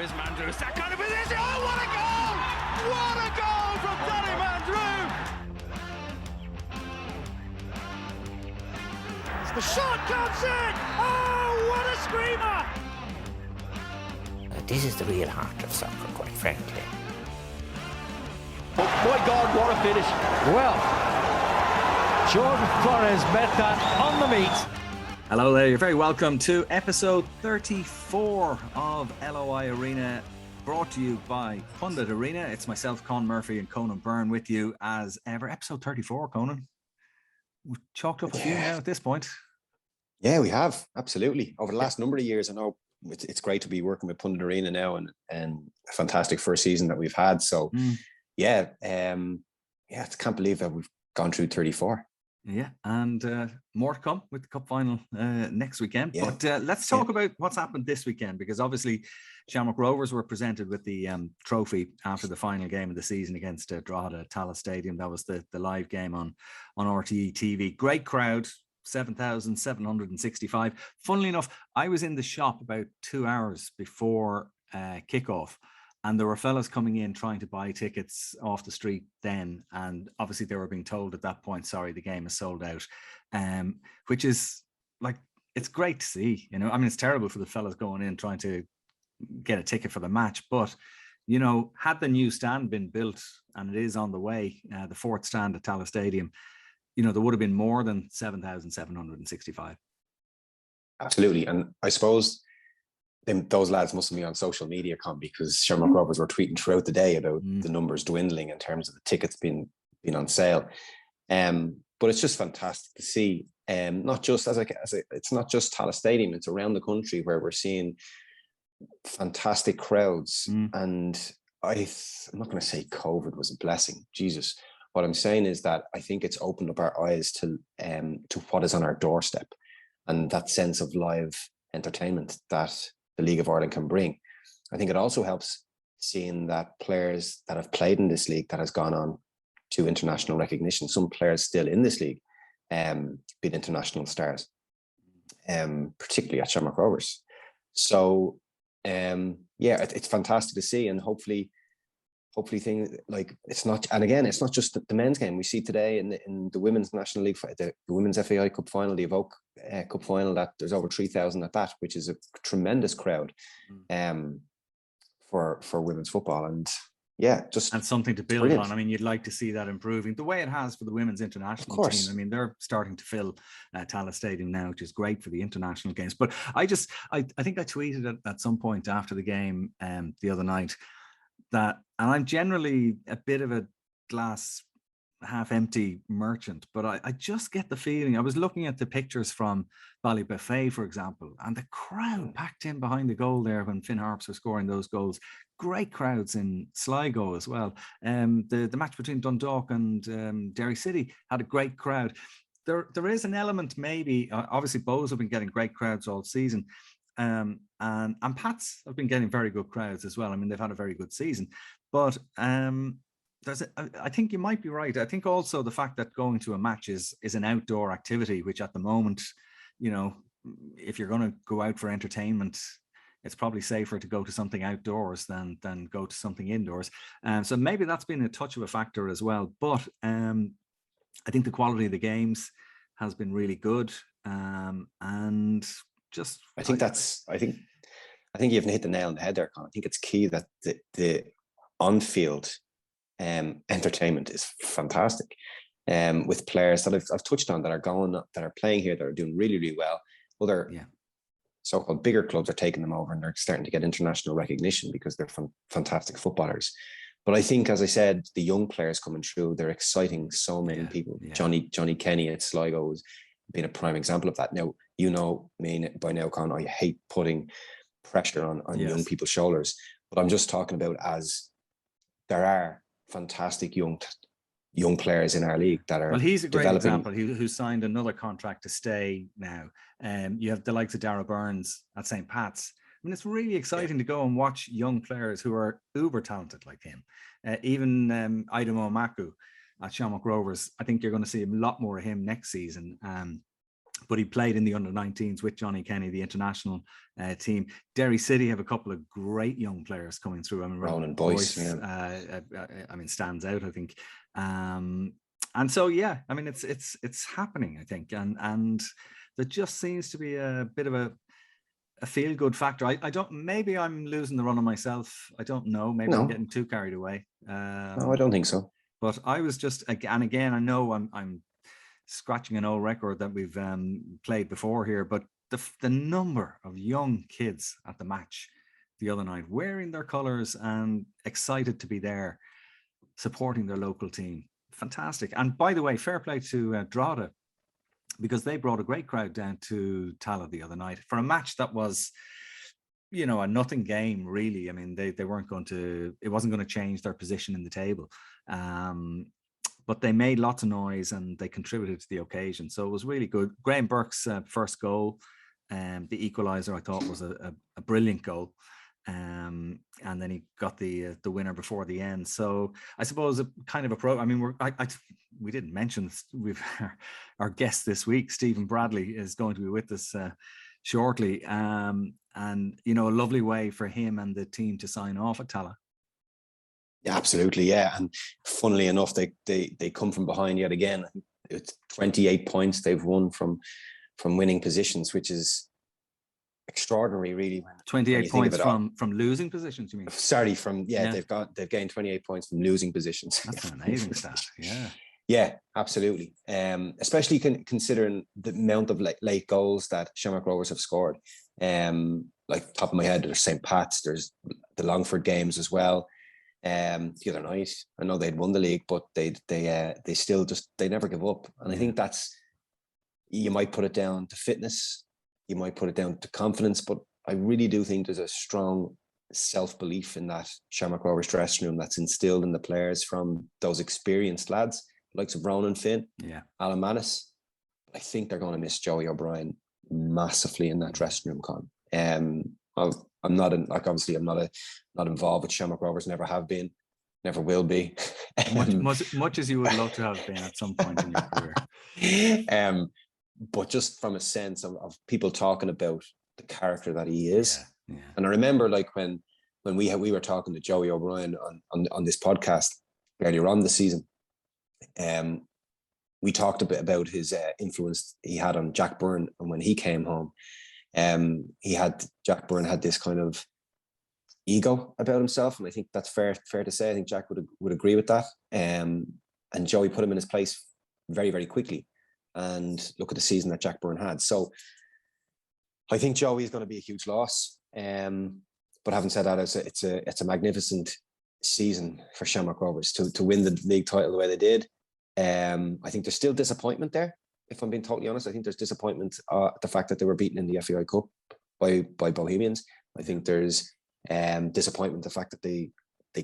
Here's Mandrew, it's that kind of position. Oh, what a goal! What a goal from Danny Mandrew! The shot comes in! Oh, what a screamer! This is the real heart of soccer, quite frankly. Oh my God, what a finish. Well, Jordan Flores met that on the meat. Hello there, you're very welcome to episode 34 of LOI Arena, brought to you by Pundit Arena. It's myself, Con Murphy, and Conan Byrne with you as ever. Episode 34, Conan. We've chalked up a few now at this point. Yeah, we have, absolutely. Over the last number of years, I know it's great to be working with Pundit Arena now, and a fantastic first season that we've had. So, I can't believe that we've gone through 34. Yeah, and more to come with the cup final next weekend. Yeah. But let's talk about what's happened this weekend, because obviously Shamrock Rovers were presented with the trophy after the final game of the season against Drogheda at Tallaght Stadium. That was the live game on RTE TV. Great crowd. 7,765. Funnily enough, I was in the shop about 2 hours before kickoff, and there were fellas coming in trying to buy tickets off the street then, and obviously they were being told at that point, sorry, the game is sold out, which is like, it's great to see, you know. I mean, it's terrible for the fellas going in trying to get a ticket for the match, but you know, had the new stand been built, and it is on the way, the fourth stand at Tallaght Stadium, you know, there would have been more than 7,765. Absolutely. And I suppose those lads must be on social media, because Shamrock Rovers were tweeting throughout the day about the numbers dwindling in terms of the tickets being on sale. But it's just fantastic to see, not just it's not just Tallaght Stadium, it's around the country where we're seeing fantastic crowds. And I'm not going to say COVID was a blessing, Jesus. What I'm saying is that I think it's opened up our eyes to what is on our doorstep, and that sense of live entertainment that the League of Ireland can bring. I think it also helps seeing that players that have played in this league that has gone on to international recognition, some players still in this league, been international stars, particularly at Shamrock Rovers. So, it's fantastic to see, and hopefully things like it's not just the men's game. We see today in the women's National League, the women's FAI Cup final, the Evoke Cup final, that there's over 3,000 at that, which is a tremendous crowd for women's football. And and something to build on. I mean, you'd like to see that improving the way it has for the women's international team. I mean, they're starting to fill Tallaght Stadium now, which is great for the international games. But I think I tweeted at some point after the game the other night that, and I'm generally a bit of a glass half empty merchant, but I just get the feeling, I was looking at the pictures from Ballybuffet, for example, and the crowd packed in behind the goal there when Finn Harps were scoring those goals. Great crowds in Sligo as well. The match between Dundalk and Derry City had a great crowd. There is an element, maybe, obviously Bows have been getting great crowds all season, and Pats have been getting very good crowds as well. I mean, they've had a very good season, but I think you might be right. I think also the fact that going to a match is an outdoor activity, which at the moment, you know, if you're going to go out for entertainment, it's probably safer to go to something outdoors than go to something indoors. So maybe that's been a touch of a factor as well. But I think the quality of the games has been really good, and just I think you haven't hit the nail on the head there, Con. I think it's key that the on-field entertainment is fantastic, with players that I've touched on that are playing here, that are doing really, really well. Other so-called bigger clubs are taking them over, and they're starting to get international recognition because they're fantastic footballers. But I think, as I said, the young players coming through, they're exciting so many people. Yeah. Johnny Kenny at Sligo has been a prime example of that. Now, you know me by now, Con, I hate putting pressure on young people's shoulders, but I'm just talking about, as there are fantastic young players in our league that are. Well, he's a great example. Who signed another contract to stay now. You have the likes of Darragh Burns at St. Pat's. I mean, it's really exciting to go and watch young players who are uber talented like him. Even Aidomo Maku at Shamrock Rovers. I think you're going to see a lot more of him next season. but he played in the under-19s with Johnny Kenny, the international team. Derry City have a couple of great young players coming through. I mean, Ronan Boyce, stands out, I think. And so, yeah, I mean, it's happening, I think, and there just seems to be a bit of a feel-good factor. I don't. Maybe I'm losing the run on myself. I don't know. Maybe I'm getting too carried away. No, I don't think so. But I was just, and again, I know I'm scratching an old record that we've played before here, but the number of young kids at the match the other night wearing their colours and excited to be there, supporting their local team. Fantastic. And by the way, fair play to Drogheda, because they brought a great crowd down to Tallaght the other night for a match that was, a nothing game, really. I mean, they weren't going to, it wasn't going to change their position in the table. But they made lots of noise and they contributed to the occasion. So it was really good. Graham Burke's first goal, the equaliser, I thought was a brilliant goal. And then he got the winner before the end. So I suppose a kind of I mean, we didn't mention this. We've our guest this week, Stephen Bradley, is going to be with us shortly. And a lovely way for him and the team to sign off at Tallaght. Yeah, absolutely, yeah. And funnily enough, they come from behind yet again. It's 28 points they've won from winning positions, which is extraordinary, really. 28 points from losing positions, you mean? Sorry, they've gained 28 points from losing positions. That's an amazing stat. Yeah, absolutely. Especially considering the amount of late goals that Shamrock Rovers have scored. Like top of my head, there's St. Pat's, there's the Longford games as well. The other night, I know they'd won the league, but they still they never give up. And I think you might put it down to fitness, you might put it down to confidence, but I really do think there's a strong self-belief in that Shamrock Rovers dressing room that's instilled in the players from those experienced lads, likes of Ronan Finn, Alan Mannis. I think they're going to miss Joey O'Brien massively in that dressing room, Con. I'm not involved with Shamrock Rovers, never have been, never will be. much as you would love to have been at some point in your career. But just from a sense of people talking about the character that he is. Yeah. And I remember when we were talking to Joey O'Brien on this podcast earlier on this season, we talked a bit about his influence he had on Jack Byrne, and when he came home, Jack Byrne had this kind of ego about himself, and I think that's fair to say. I think Jack would agree with that. And Joey put him in his place very, very quickly. And look at the season that Jack Byrne had. So I think Joey is going to be a huge loss. But having said that, it's a magnificent season for Shamrock Rovers to win the league title the way they did. I think there's still disappointment there. If I'm being totally honest, I think there's disappointment at the fact that they were beaten in the FAI Cup by Bohemians. I think there's disappointment the fact that they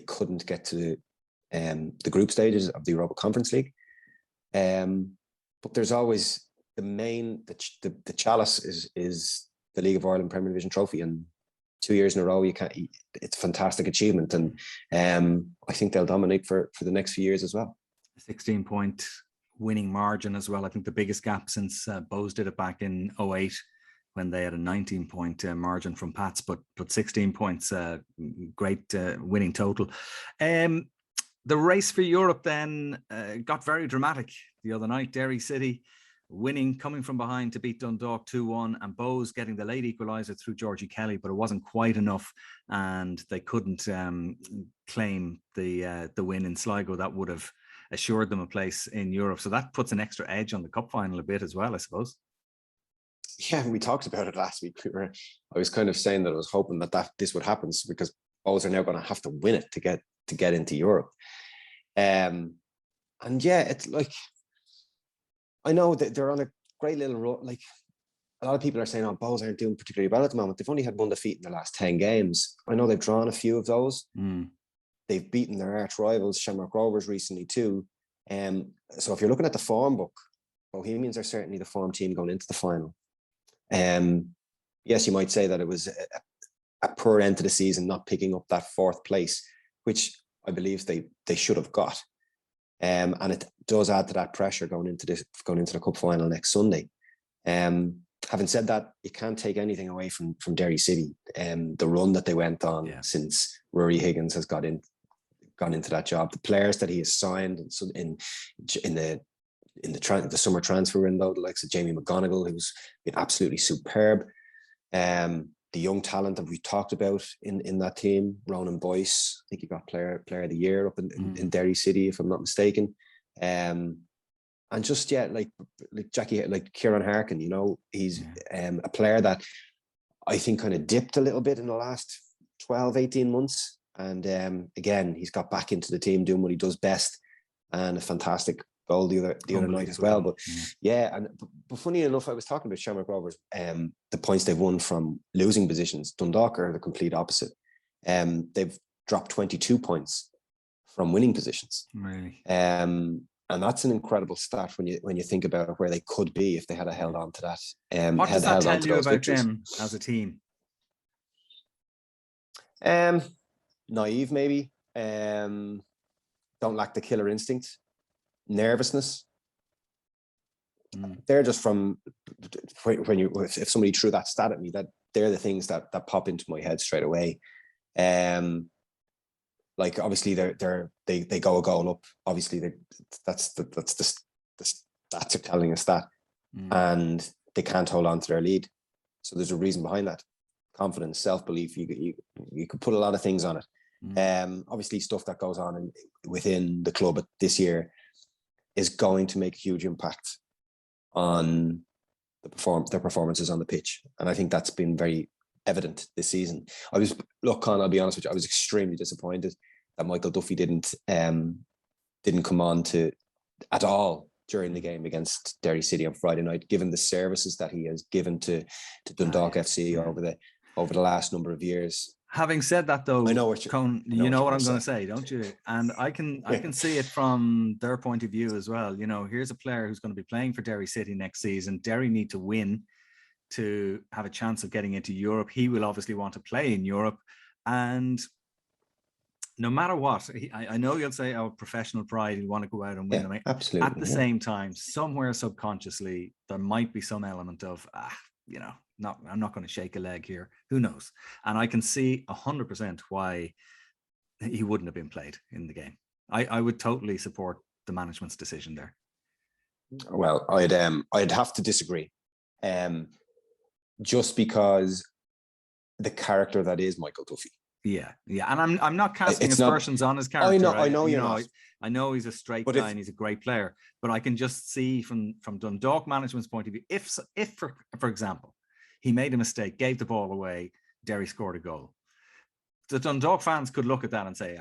couldn't get to the group stages of the Europa Conference League. But there's always the chalice is the League of Ireland Premier Division trophy, and 2 years in a row it's a fantastic achievement, and I think they'll dominate for the next few years as well. 16-point winning margin as well. I think the biggest gap since Bows did it back in 2008 when they had a 19-point margin from Pats, but 16 points, great winning total. The race for Europe then got very dramatic the other night. Derry City winning, coming from behind to beat Dundalk 2-1, and Bows getting the late equaliser through Georgie Kelly, but it wasn't quite enough, and they couldn't claim the win in Sligo that would have assured them a place in Europe. So that puts an extra edge on the cup final a bit as well, I suppose. Yeah, we talked about it last week. I was kind of saying that I was hoping that this would happen, because Bows are now going to have to win it to get into Europe. And yeah, it's like, I know that they're on a great little run. Like, a lot of people are saying, oh, Bows aren't doing particularly well at the moment. They've only had one defeat in the last 10 games. I know they've drawn a few of those. They've beaten their arch rivals, Shamrock Rovers, recently too. So if you're looking at the form book, Bohemians are certainly the form team going into the final. Yes, you might say that it was a poor end to the season, not picking up that fourth place, which I believe they should have got. And it does add to that pressure going into the cup final next Sunday. Having said that, you can't take anything away from Derry City and the run that they went on since Rory Higgins has gone into that job. The players that he has signed in the summer transfer window, the likes of Jamie McGonigal, who's been absolutely superb. The young talent that we talked about in that team, Ronan Boyce, I think he got player of the year up in Derry City, if I'm not mistaken. And just like Jackie, like Kieran Harkin, you know, he's a player that I think kind of dipped a little bit in the last 12, 18 months. And again, he's got back into the team doing what he does best, and a fantastic goal the other night as well. But but funny enough, I was talking about Shamrock Rovers, the points they've won from losing positions. Dundalk are the complete opposite. They've dropped 22 points from winning positions. Really? And that's an incredible stat when you think about it, where they could be if they had held on to that. What does that tell you about victories. them as a team? Naive, maybe. Don't lack the killer instinct. Nervousness. They're just from if somebody threw that stat at me, that they're the things that pop into my head straight away. Like obviously they go a goal up. Obviously that's the stats are telling us that, and they can't hold on to their lead. So there's a reason behind that. Confidence, self-belief. You could put a lot of things on it. Obviously stuff that goes on within the club this year is going to make a huge impact on their performances on the pitch, and I think that's been very evident this season. Con, I'll be honest with you, I was extremely disappointed that Michael Duffy didn't come on at all during the game against Derry City on Friday night, given the services that he has given to Dundalk FC over the last number of years. Having said that, though, I know what Con, you know what I'm going to say, don't you? And I can see it from their point of view as well. You know, here's a player who's going to be playing for Derry City next season. Derry need to win to have a chance of getting into Europe. He will obviously want to play in Europe, and no matter what, I know you'll say, "Oh, professional pride, you want to go out and win." Absolutely. At the same time, somewhere subconsciously, there might be some element of, I'm not going to shake a leg here. Who knows? And I can see 100% why he wouldn't have been played in the game. I would totally support the management's decision there. Well, I'd have to disagree. Just because the character that is Michael Duffy. Yeah, and I'm not casting aspersions on his character. I know you're not. I know he's a straight guy and he's a great player, but I can just see from Dundalk management's point of view, if for example, he made a mistake, gave the ball away, Derry scored a goal, the Dundalk fans could look at that and say,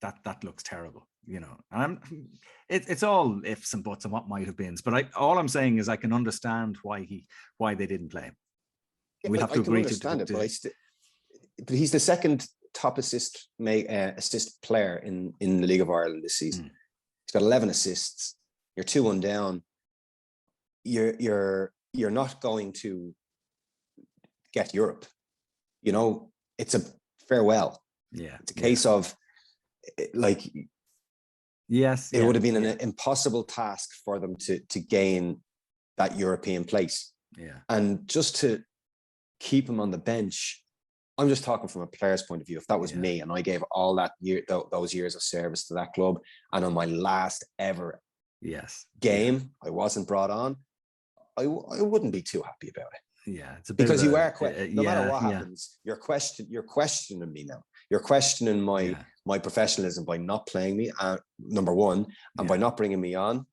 that looks terrible. And it's all ifs and buts and what might have been. But all I'm saying is I can understand why they didn't play him. We'll have to agree to but he's the second top assist player in the League of Ireland this season. He's got 11 assists. You're 2-1 down. You're not going to get Europe. It's a farewell. Yeah, it's a case of like. Yes, it would have been an impossible task for them to gain that European place. Yeah, and just to keep him on the bench. I'm just talking from a player's point of view. If that was me and I gave all those years of service to that club, and on my last ever game, I wasn't brought on, I wouldn't be too happy about it. Yeah, it's a bit because no matter what happens, you're questioning me now. You're questioning my professionalism by not playing me. Number one, and by not bringing me on,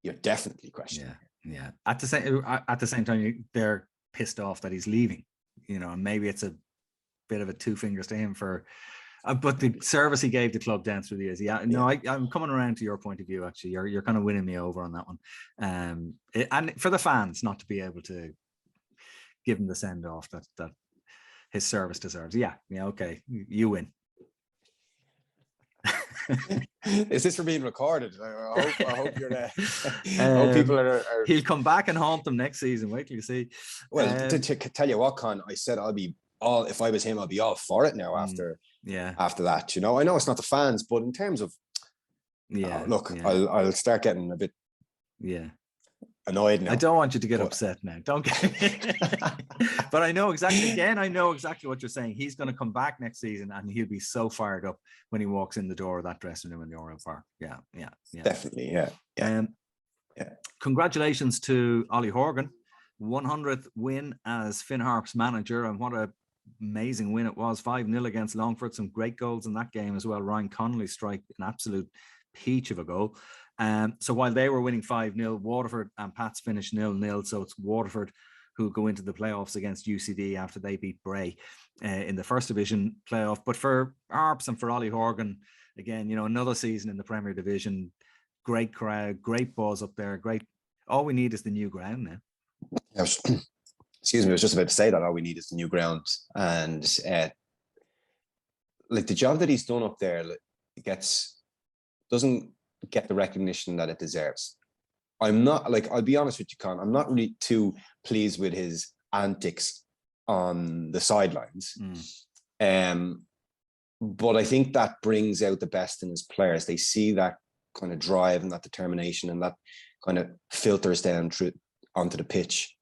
you're definitely questioning. Yeah. At the same time, they're pissed off that he's leaving. And maybe it's a bit of a two fingers to him for, but the service he gave the club down through the years. I'm coming around to your point of view. Actually, you're kind of winning me over on that one. And for the fans not to be able to give him the send off that his service deserves. Yeah. Okay, you win. Is this for being recorded? I hope you're there. I hope people are. He'll come back and haunt them next season. Wait till you see. Well, to tell you what, Con, I said if I was him, I'll be all for it now after that. I know it's not the fans, but in terms of I'll start getting a bit annoyed now. I don't want you to get but... upset now. Don't get. But I know exactly. Again, I know exactly what you're saying. He's going to come back next season, and he'll be so fired up when he walks in the door of that dressing room in the Oriel Park. Yeah. Definitely, yeah. Congratulations to Ollie Horgan, 100th win as Finn Harp's manager, and what a amazing win it was. 5-0 against Longford. Some great goals in that game as well. Ryan Connolly strike an absolute peach of a goal. So while they were winning 5-0, Waterford and Pats finished 0-0. So it's Waterford who go into the playoffs against UCD after they beat Bray in the first division playoff. But for Harps and for Ollie Horgan, again, another season in the Premier Division. Great crowd, great buzz up there. Great. All we need is the new ground now. Excuse me, I was just about to say that all we need is the new ground. And like the job that he's done up there doesn't get the recognition that it deserves. I'm not, I'll be honest with you, Con, I'm not really too pleased with his antics on the sidelines. But I think that brings out the best in his players. They see that kind of drive and that determination, and that kind of filters down through onto the pitch.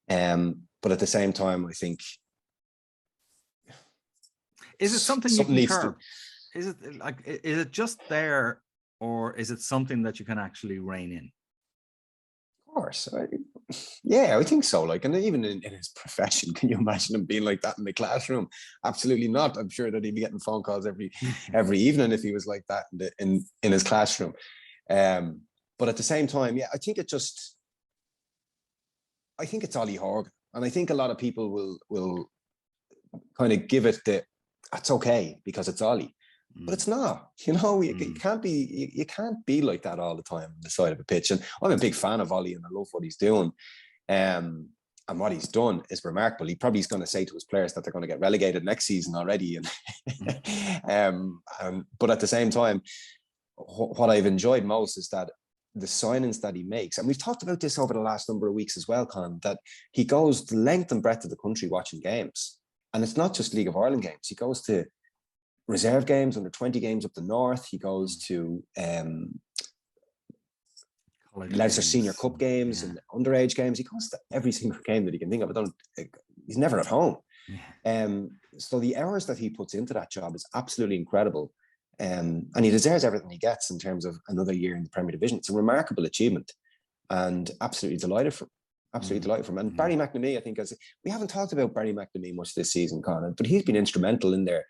But at the same time, I think, is it something you can curb? Is it just there, or is it something that you can actually rein in? Of course, I think so. And even in his profession, can you imagine him being like that in the classroom? Absolutely not. I'm sure that he'd be getting phone calls every evening if he was like that in his classroom. But at the same time, I think it's Ollie Horgan. And I think a lot of people will kind of give it that's okay because it's Ollie. But it's not, you can't be like that all the time on the side of a pitch. And I'm a big fan of Ollie, and I love what he's doing. And what he's done is remarkable. He probably is going to say to his players that they're going to get relegated next season already. But at the same time, what I've enjoyed most is that the signings that he makes, and we've talked about this over the last number of weeks as well, Con, that he goes the length and breadth of the country watching games. And it's not just League of Ireland games. He goes to reserve games, under 20 games up the north. He goes to Leinster Senior Cup games and underage games. He goes to every single game that he can think of. He's never at home. So the hours that he puts into that job is absolutely incredible. And he deserves everything he gets in terms of another year in the Premier Division. It's a remarkable achievement, and absolutely delighted for him. And Barry McNamee, I think, we haven't talked about Barry McNamee much this season, Conan, but he's been instrumental in their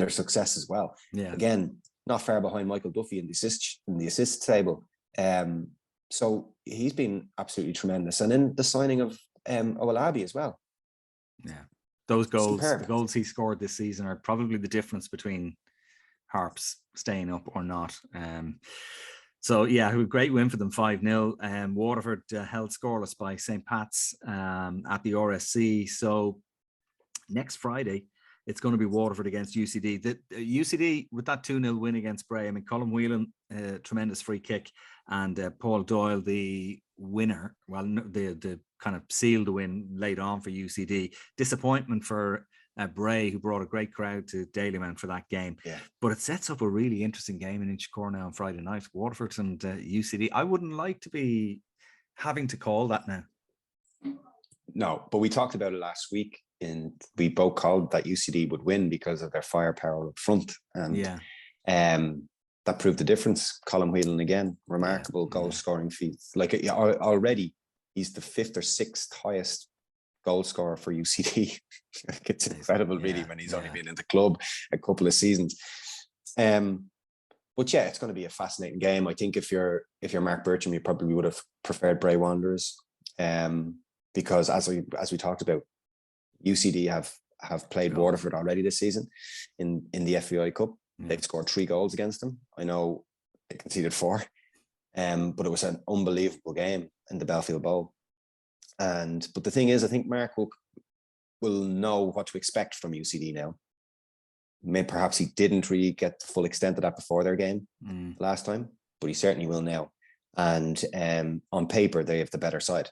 success as well. Yeah. Again, not far behind Michael Duffy in the assist table. So he's been absolutely tremendous. And then the signing of Owolabi as well. Yeah. Those goals, the goals he scored this season are probably the difference between Harps staying up or not. So, a great win for them, 5-0. Waterford held scoreless by St. Pat's at the RSC. So next Friday, it's going to be Waterford against UCD. The UCD, with that 2-0 win against Bray, Colin Whelan, tremendous free kick, and Paul Doyle, the winner, the kind of sealed the win late on for UCD. Disappointment for Bray, who brought a great crowd to Dalymount for that game. Yeah. But it sets up a really interesting game in Inchicore now on Friday night. Waterford and UCD. I wouldn't like to be having to call that now. No, but we talked about it last week, and we both called that UCD would win because of their firepower up front. And that proved the difference. Colin Whelan again, remarkable goal scoring feats. Already, he's the 5th or 6th highest goal scorer for UCD. It's incredible, really, when he's only been in the club a couple of seasons. But it's going to be a fascinating game. I think if you're Mark Bircham, you probably would have preferred Bray Wanderers, because as we talked about, UCD have played Waterford already this season in the FAI Cup. They've scored 3 goals against them. I know they conceded 4, but it was an unbelievable game in the Belfield Bowl. But the thing is, I think Mark will know what to expect from UCD now. Maybe perhaps he didn't really get the full extent of that before their game last time, but he certainly will now. And on paper, they have the better side.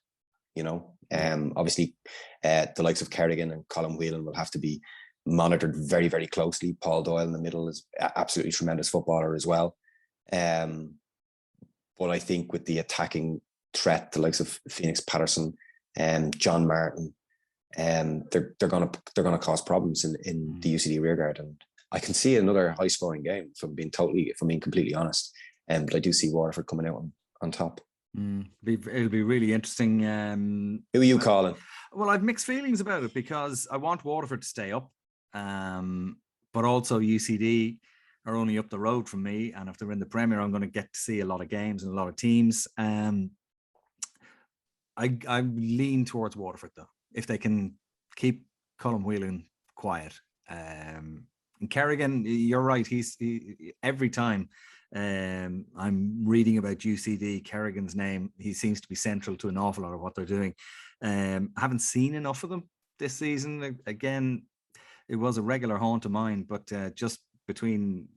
Obviously, the likes of Kerrigan and Colin Whelan will have to be monitored very, very closely. Paul Doyle in the middle is absolutely tremendous footballer as well. But I think with the attacking threat, the likes of Phoenix Patterson and John Martin. They're gonna cause problems in the UCD rearguard, and I can see another high scoring game. If I'm being completely honest, but I do see Waterford coming out on top. It'll be really interesting. Who are you calling? Well, I've mixed feelings about it because I want Waterford to stay up, but also UCD are only up the road from me, and if they're in the Premier, I'm going to get to see a lot of games and a lot of teams. I lean towards Waterford though, if they can keep Colm Whelan quiet. And Kerrigan, you're right. He every time I'm reading about UCD, Kerrigan's name, he seems to be central to an awful lot of what they're doing. I haven't seen enough of them this season. Again, it was a regular haunt of mine, but just between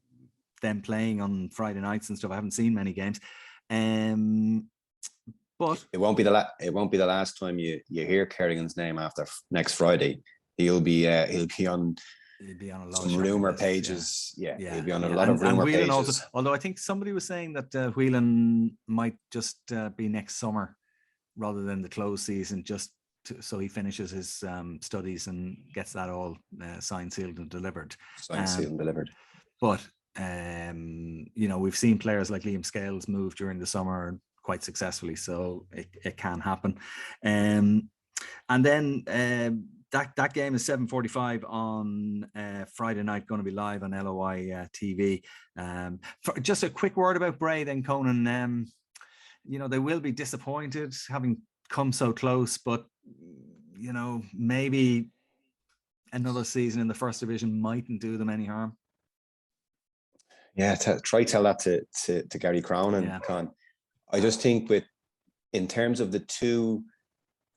them playing on Friday nights and stuff, I haven't seen many games. But it won't be the last time you hear Kerrigan's name after next Friday. He'll be on a lot of rumor pages. Yeah, he'll be on a lot of rumor pages. Also, although I think somebody was saying that Whelan might just be next summer rather than the close season, just so he finishes his studies and gets that all signed, sealed, and delivered. But we've seen players like Liam Scales move during the summer quite successfully, so it can happen. And then that game is 7:45 on Friday night, going to be live on LOI TV. Just a quick word about Bray then, Conan. They will be disappointed having come so close, but maybe another season in the first division mightn't do them any harm. Yeah, tell that to Gary Cronin, Con. I just think in terms of the two,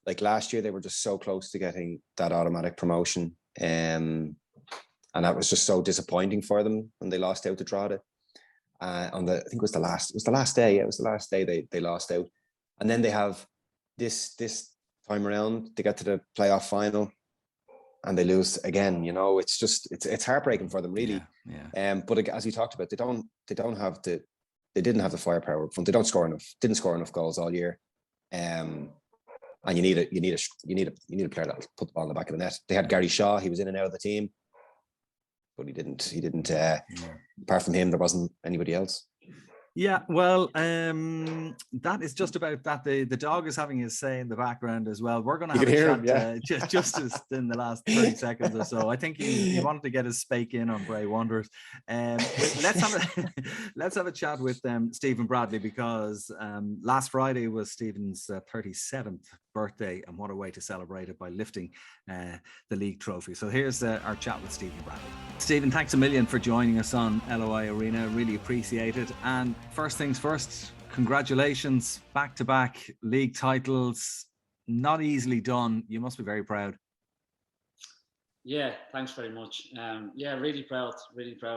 like last year, they were just so close to getting that automatic promotion. And that was just so disappointing for them when they lost out to Drogheda. I think it was the last day. It was the last day they lost out. And then they have this time around, they get to the playoff final and they lose again. It's heartbreaking for them, really. Yeah. But as we talked about, they didn't have the firepower up front. They didn't score enough goals all year. And you need a player that will put the ball in the back of the net. They had Gary Shaw. He was in and out of the team, but he didn't. Apart from him, there wasn't anybody else. Yeah, well, that is just about that. The dog is having his say in the background as well. We're going to have a chat just in the last 30 seconds or so. I think he wanted to get his spake in on Bray Wanderers. Let's have a chat with Stephen Bradley, because last Friday was Stephen's 37th birthday, and what a way to celebrate it by lifting the league trophy. So here's our chat with Stephen Bradley. Stephen, thanks a million for joining us on LOI Arena. Really appreciate it. And first things first, congratulations, back-to-back league titles. Not easily done. You must be very proud. Yeah, thanks very much. Really proud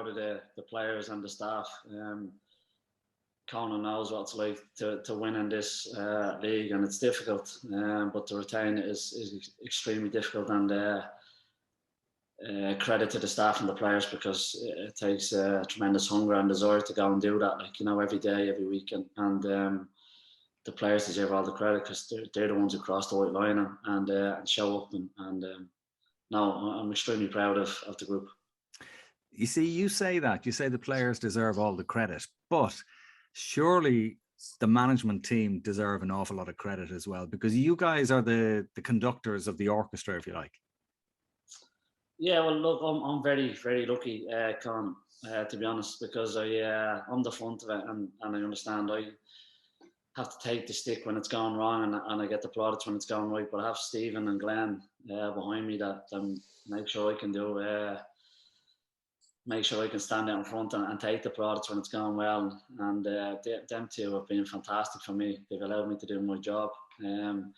of the players and the staff. Conan knows what it's like to win in this league, and it's difficult, but to retain it is extremely difficult, and credit to the staff and the players, because it takes tremendous hunger and desire to go and do that, every day, every week, and the players deserve all the credit, because they're the ones who cross the white line and show up, and no, I'm extremely proud of the group. You see, you say the players deserve all the credit, but surely the management team deserve an awful lot of credit as well, because you guys are the conductors of the orchestra, if you like. Yeah, well, look, I'm very, very lucky, Con, to be honest, because I'm the front of it, and I understand I have to take the stick when it's gone wrong, and I get the plaudits when it's gone right. But I have Stephen and Glenn behind me that make sure I can make sure I can stand out in front and take the plaudits when it's gone well. And them two have been fantastic for me. They've allowed me to do my job. You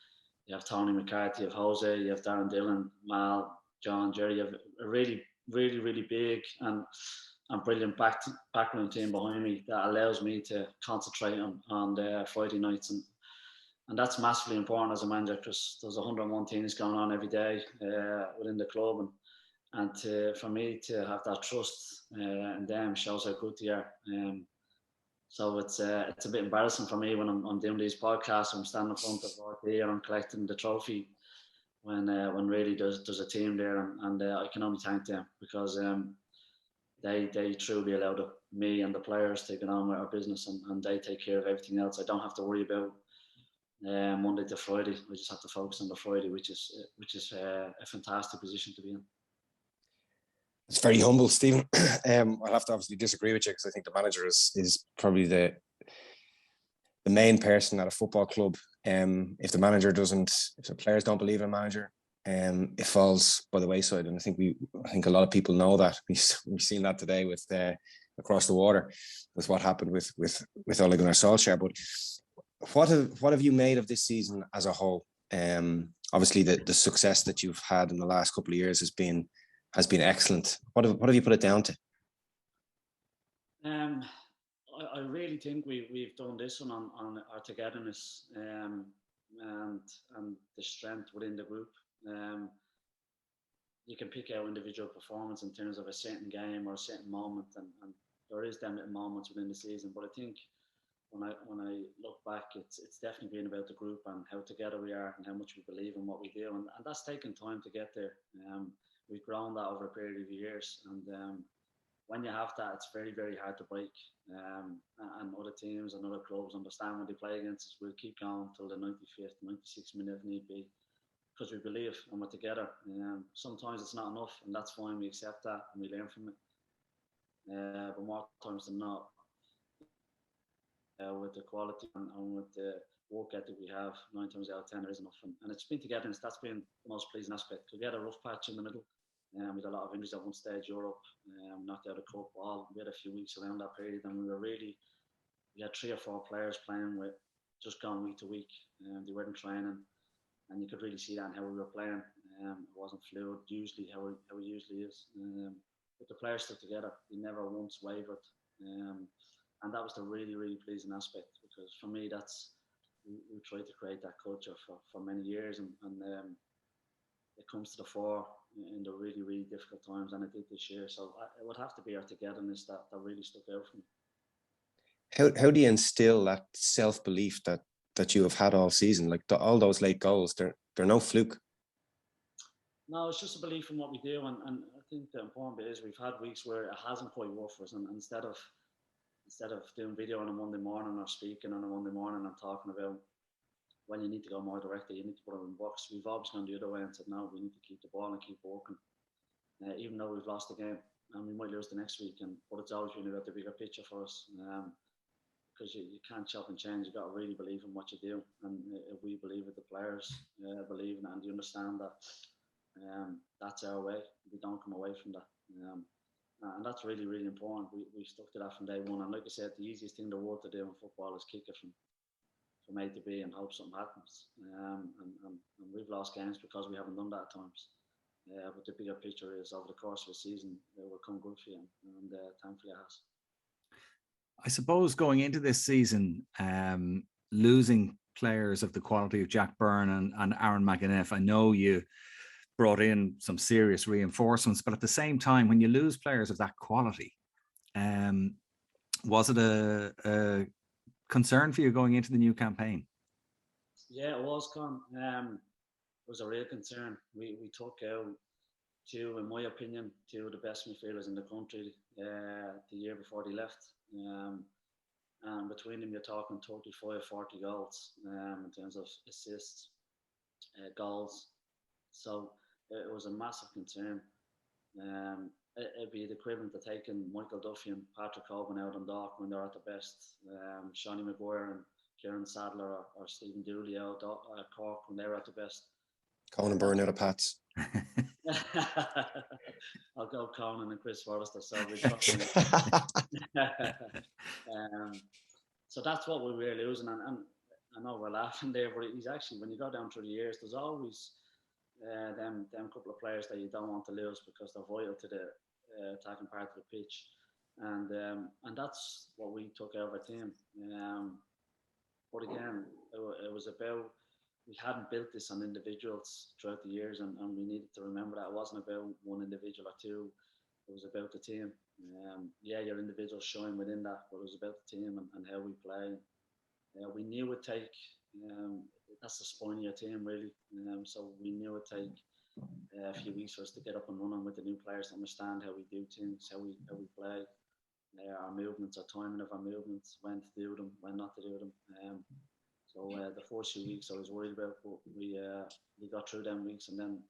have Tony McCarthy, you have Jose, you have Darren Dillon, Mal, John, Jerry. You have a really, really, really big and brilliant background team behind me that allows me to concentrate on the Friday nights, and that's massively important as a manager, because there's 101 things going on every day within the club, and for me to have that trust in them shows how good they are. So it's a bit embarrassing for me when I'm doing these podcasts. I'm standing in front of RT and I'm collecting the trophy when really there's a team there, and I can only thank them because they truly allowed me and the players to get on with our business, and they take care of everything else. I don't have to worry about Monday to Friday. I just have to focus on the Friday, which is a fantastic position to be in. It's very humble, Stephen. I'll have to obviously disagree with you because I think the manager is probably the main person at a football club. If the manager doesn't, if the players don't believe in a manager, it falls by the wayside. And I think a lot of people know that. We've seen that today with across the water with what happened with Ole Gunnar Solskjaer. But what have you made of this season as a whole? Obviously, the success that you've had in the last couple of years has been excellent. What have you put it down to? I really think we've done this one on our togetherness and the strength within the group. You can pick out individual performance in terms of a certain game or a certain moment, and there is them little moments within the season. But I think when I look back, it's definitely been about the group and how together we are and how much we believe in what we do, and that's taken time to get there. We've grown that over a period of years, and when you have that, it's very, very hard to break. And other teams and other clubs understand when they play against us, we'll keep going till the 95th, 96th minute if need be, because we believe and we're together. Sometimes it's not enough, and that's fine. We accept that and we learn from it. But more times than not, with the quality and with the work ethic we have, 9 times out of 10 there is enough. And it's been togetherness. That's been the most pleasing aspect. We had a rough patch in the middle. We had a lot of injuries at one stage, Europe, knocked out a cup. We had a few weeks around that period, and we had 3 or 4 players playing with just going week to week. They weren't training, and you could really see that in how we were playing. It wasn't fluid, usually how it usually is. But the players stuck together. They never once wavered. And that was the really, really pleasing aspect, because for me, we tried to create that culture for many years, and it comes to the fore in the really, really difficult times, and it did this year. So it would have to be our togetherness that really stuck out for me. How do you instill that self-belief that you have had all season? Like all those late goals, they're no fluke. No, it's just a belief in what we do, and I think the important bit is we've had weeks where it hasn't quite worked for us, and instead of doing video on a Monday morning or speaking on a Monday morning and talking about when you need to go more directly, you need to put it in the box. We've always gone the other way and said, no, we need to keep the ball and keep working. Even though we've lost the game, and we might lose the next week, but it's always been about the bigger picture for us. Because you can't chop and change. You've got to really believe in what you do. And if we believe it, the players believe in it, and you understand that that's our way. We don't come away from that. And that's really, really important. We stuck to that from day one. And like I said, the easiest thing in the world to do in football is kick it from A to B and hope something happens. And we've lost games because we haven't done that at times. But the bigger picture is over the course of a season, it will come good for you. And thankfully it has. I suppose going into this season, losing players of the quality of Jack Byrne and Aaron McEneff, I know you brought in some serious reinforcements, but at the same time, when you lose players of that quality, was it a concern for you going into the new campaign? Yeah, it was, Con. It was a real concern. We took out in my opinion, 2 of the best midfielders in the country the year before they left. And between them, you're talking 35, 40 goals in terms of assists, goals. So it was a massive concern. It'd be the equivalent of taking Michael Duffy and Patrick Coban out on Dock when they're at the best, Shonny Maguire and Kieran Sadler or Stephen Dooley out at Cork when they were at the best. Conan Byrne out of Pats. I'll go Conan and Chris Forrester. So so that's what we were losing, and I know we're laughing there, but he's actually, when you go down through the years, there's always them couple of players that you don't want to lose because they're vital to the attacking part of the pitch, and that's what we took out of our team. But again, it was about, we hadn't built this on individuals throughout the years, and we needed to remember that it wasn't about one individual or 2. it was about the team. Yeah, your individuals shine within that, but it was about the team and how we play. We knew it would take, that's the spine of your team really. So we knew it would take a few weeks for us to get up and running with the new players, to understand how we do things, how we play, our movements, our timing of our movements, when to do them, when not to do them. So the first few weeks I was worried about, but we got through them weeks, and then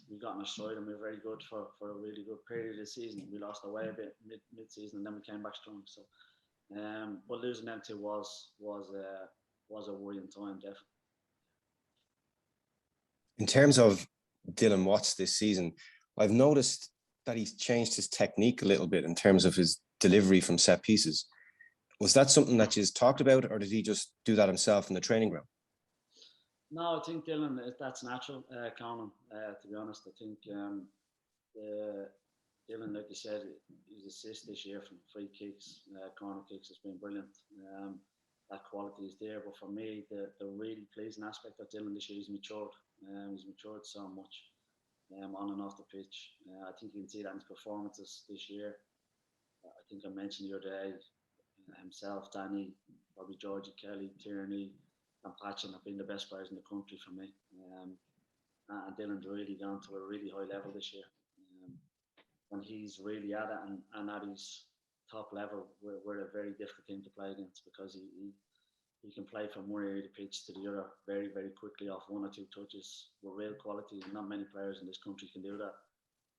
we got in a stride, and we were very good for a really good period of the season. We lost our way a bit mid-season, and then we came back strong. So, but losing them two was a worrying time, definitely. In terms of Dylan Watts this season, I've noticed that he's changed his technique a little bit in terms of his delivery from set pieces. Was that something that you talked about, or did he just do that himself in the training ground? No, I think Dylan, that's natural, Conan, to be honest. I think Dylan, like you said, his assist this year from free kicks, corner kicks has been brilliant. That quality is there. But for me, the really pleasing aspect of Dylan this year, he's matured. He's matured so much on and off the pitch. I think you can see that in his performances this year. I think I mentioned the other day, himself, Danny, probably Georgie, Kelly, Tierney, and Patchen have been the best players in the country for me. And Dylan's really gone to a really high level this year. When he's really at it and at his top level, we're a very difficult team to play against, because he can play from one area of the pitch to the other very, very quickly off one or two touches with real quality. Not many players in this country can do that.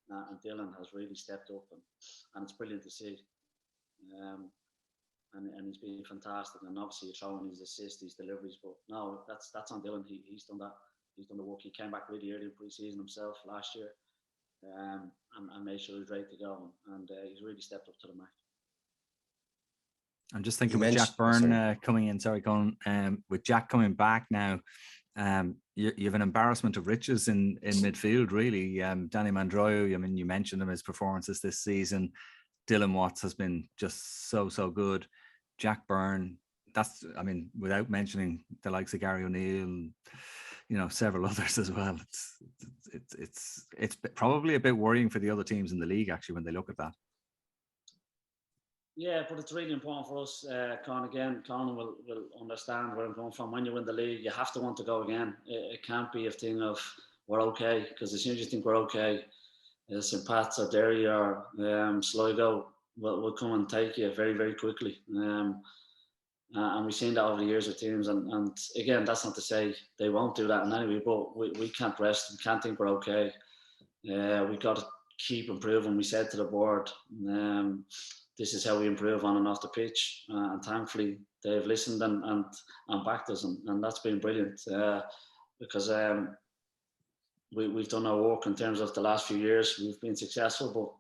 And Dylan has really stepped up, and it's brilliant to see. And he's been fantastic. And obviously, you throw in his assists, his deliveries, but no, that's on Dylan. He's done that. He's done the work. He came back really early in pre-season himself last year, and made sure he was ready to go. And he's really stepped up to the mark. I'm just thinking with Jack Byrne coming in. Sorry, Conan. With Jack coming back now, you have an embarrassment of riches in midfield, really. Danny Mandroyo, I mean, you mentioned him, his performances this season. Dylan Watts has been just so good. Jack Byrne, that's, I mean, without mentioning the likes of Gary O'Neill and, you know, several others as well. It's probably a bit worrying for the other teams in the league, actually, when they look at that. Yeah, but it's really important for us, Conan will understand where I'm coming from. When you win the league, you have to want to go again. It can't be a thing of we're okay, because as soon as you think we're okay, St. Pat's or Derry or Sligo will come and take you very, very quickly. And we've seen that over the years with teams. And again, that's not to say they won't do that in any way, but we can't rest. We can't think we're okay. We've got to keep improving. We said to the board, this is how we improve on and off the pitch. And thankfully, they've listened and backed us. And that's been brilliant, because we've done our work in terms of the last few years. We've been successful, but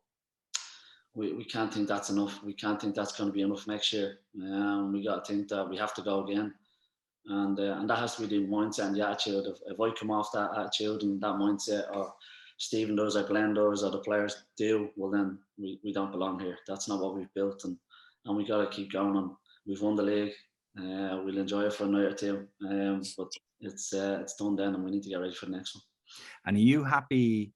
we can't think that's enough. We can't think that's going to be enough next year. We got to think that we have to go again. And that has to be the mindset and the attitude. If I come off that attitude and that mindset, or Stephen does, or Glenn does, or the players do, well then we don't belong here. That's not what we've built, and we got to keep going on. We've won the league. We'll enjoy it for a night or two, but it's done then, and we need to get ready for the next one. And are you happy,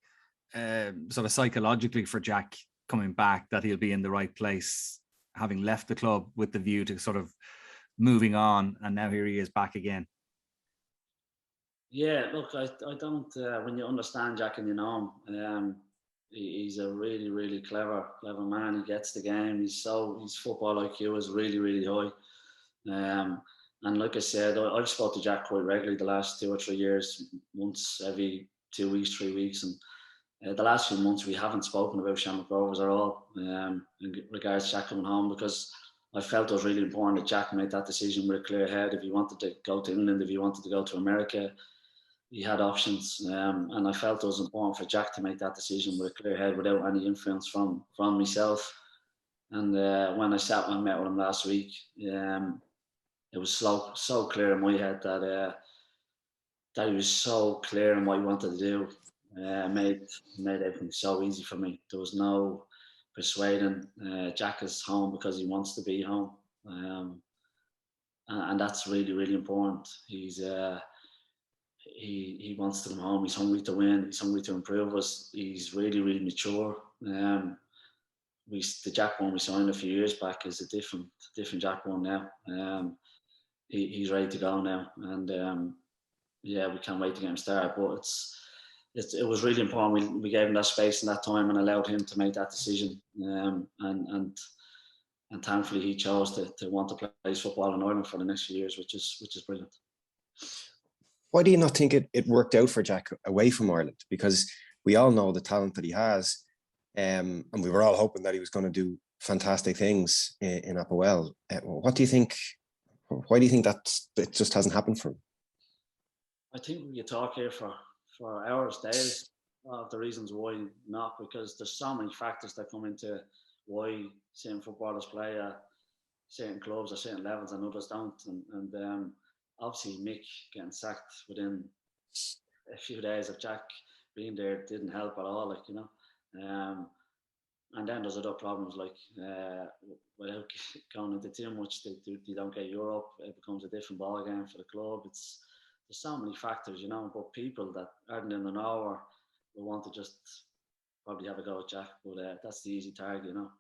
sort of psychologically, for Jack coming back, that he'll be in the right place, having left the club with the view to sort of moving on, and now here he is back again? Yeah, look, I don't. When you understand Jack and you know him, he's a really, really clever man. He gets the game. His football IQ is really, really high. And like I said, I've spoke to Jack quite regularly the last 2 or 3 years, once every 2 weeks, 3 weeks, and the last few months we haven't spoken about Shamrock Rovers at all in regards to Jack coming home, because I felt it was really important that Jack made that decision with a clear head. If he wanted to go to England, if he wanted to go to America, he had options, and I felt it was important for Jack to make that decision with a clear head, without any influence from myself. And when I sat and met with him last week, it was so clear in my head that he was so clear in what he wanted to do. Made everything so easy for me. There was no persuading. Jack is home because he wants to be home, and that's really, really important. He wants to come home. He's hungry to win. He's hungry to improve us. He's really, really mature. the Jack one we signed a few years back is a different Jack one now. He's ready to go now, and yeah, we can't wait to get him started. But it was really important. We gave him that space in that time and allowed him to make that decision. And thankfully he chose to want to play football in Ireland for the next few years, which is brilliant. Why do you not think it worked out for Jack away from Ireland? Because we all know the talent that he has, and we were all hoping that he was going to do fantastic things in Applewell. What do you think? Why do you think that it just hasn't happened for him? I think we could talk here for hours, days, of the reasons why not, because there's so many factors that come into why certain footballers play at certain clubs or certain levels and others don't. And obviously Mick getting sacked within a few days of Jack being there didn't help at all, like, you know. And then there's other problems, like without going into too much, they don't get Europe. It becomes a different ball game for the club. There's so many factors, you know. But people that aren't in the know will want to just probably have a go at Jack. But that's the easy target, you know.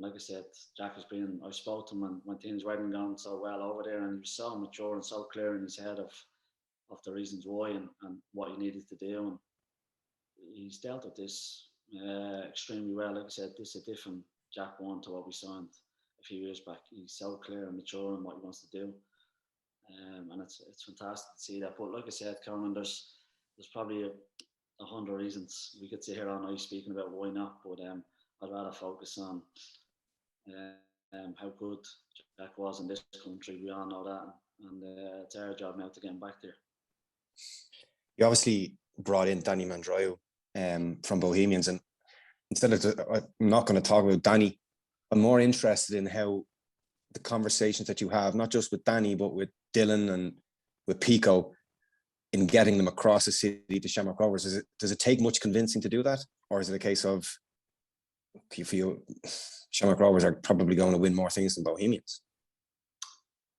Like I said, Jack has been. I spoke to him when things weren't going so well over there, and he was so mature and so clear in his head of the reasons why and what he needed to do. And he's dealt with this extremely well. Like I said, this is a different Jack one to what we signed a few years back. He's so clear and mature in what he wants to do, and it's fantastic to see that. But like I said, Conan, there's probably 100 reasons we could sit here all night speaking about why not. But I'd rather focus on how good Jack was in this country. We all know that, and it's our job now to get him back there. You obviously brought in Danny Mandroiu from Bohemians, and instead of I'm not going to talk about Danny, I'm more interested in how the conversations that you have, not just with Danny, but with Dylan and with Pico, in getting them across the city to Shamrock Rovers. Does it take much convincing to do that, or is it a case of you feel Shamrock Rovers are probably going to win more things than Bohemians?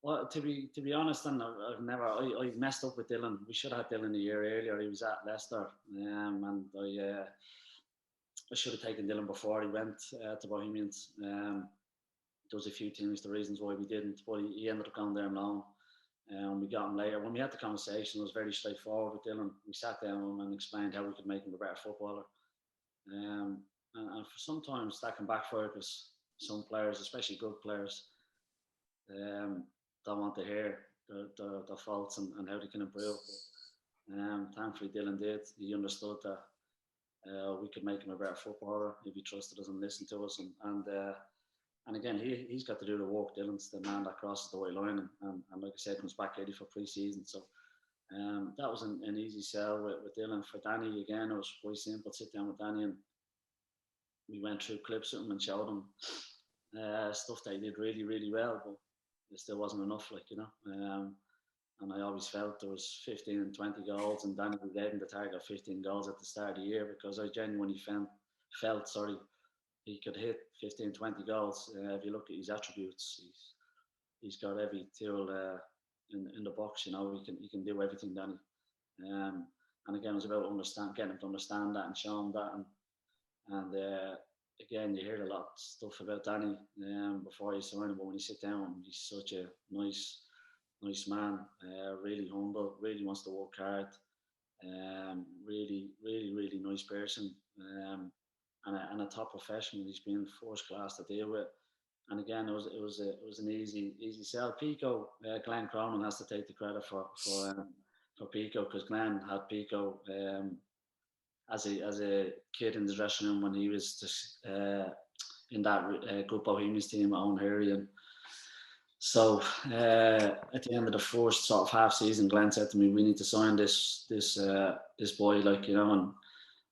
Well, to be honest, and I messed up with Dylan. We should have had Dylan a year earlier. He was at Leicester, and I should have taken Dylan before he went to Bohemians. There was a few things, the reasons why we didn't, but he ended up going there alone. We got him later. When we had the conversation, it was very straightforward with Dylan. We sat down with him and explained how we could make him a better footballer. And for sometimes that can backfire because some players, especially good players, don't want to hear the faults and how they can improve. But, thankfully, Dylan did. He understood that we could make him a better footballer if he trusted us and listened to us. And again, he's got to do the work. Dylan's the man that crosses the white line, and like I said, comes back ready for pre-season. So that was an easy sell with Dylan. For Danny, again, it was quite simple. Sit down with Danny, and we went through clips with him and showed him stuff that he did really, really well, but it still wasn't enough, like, you know. And I always felt there was 15 and 20 goals, and Danny gave him the target of 15 goals at the start of the year, because I genuinely felt he could hit 15, 20 goals. If you look at his attributes, he's got every tool in the box, you know. He can do everything, Danny. And again, it was about getting him to understand that and show him that. And again, you hear a lot of stuff about Danny before you sign him, but when you sit down, he's such a nice man, really humble, really wants to work hard, really, really, really nice person, and a top professional. He's been first class to deal with. And again, it was an easy sell. Pico, Glenn Conan has to take the credit for Pico, because Glenn had Pico as a kid in the dressing room when he was just in that good Bohemians team at Owen Harry. And so at the end of the first sort of half season, Glenn said to me, "We need to sign this boy, like, you know,"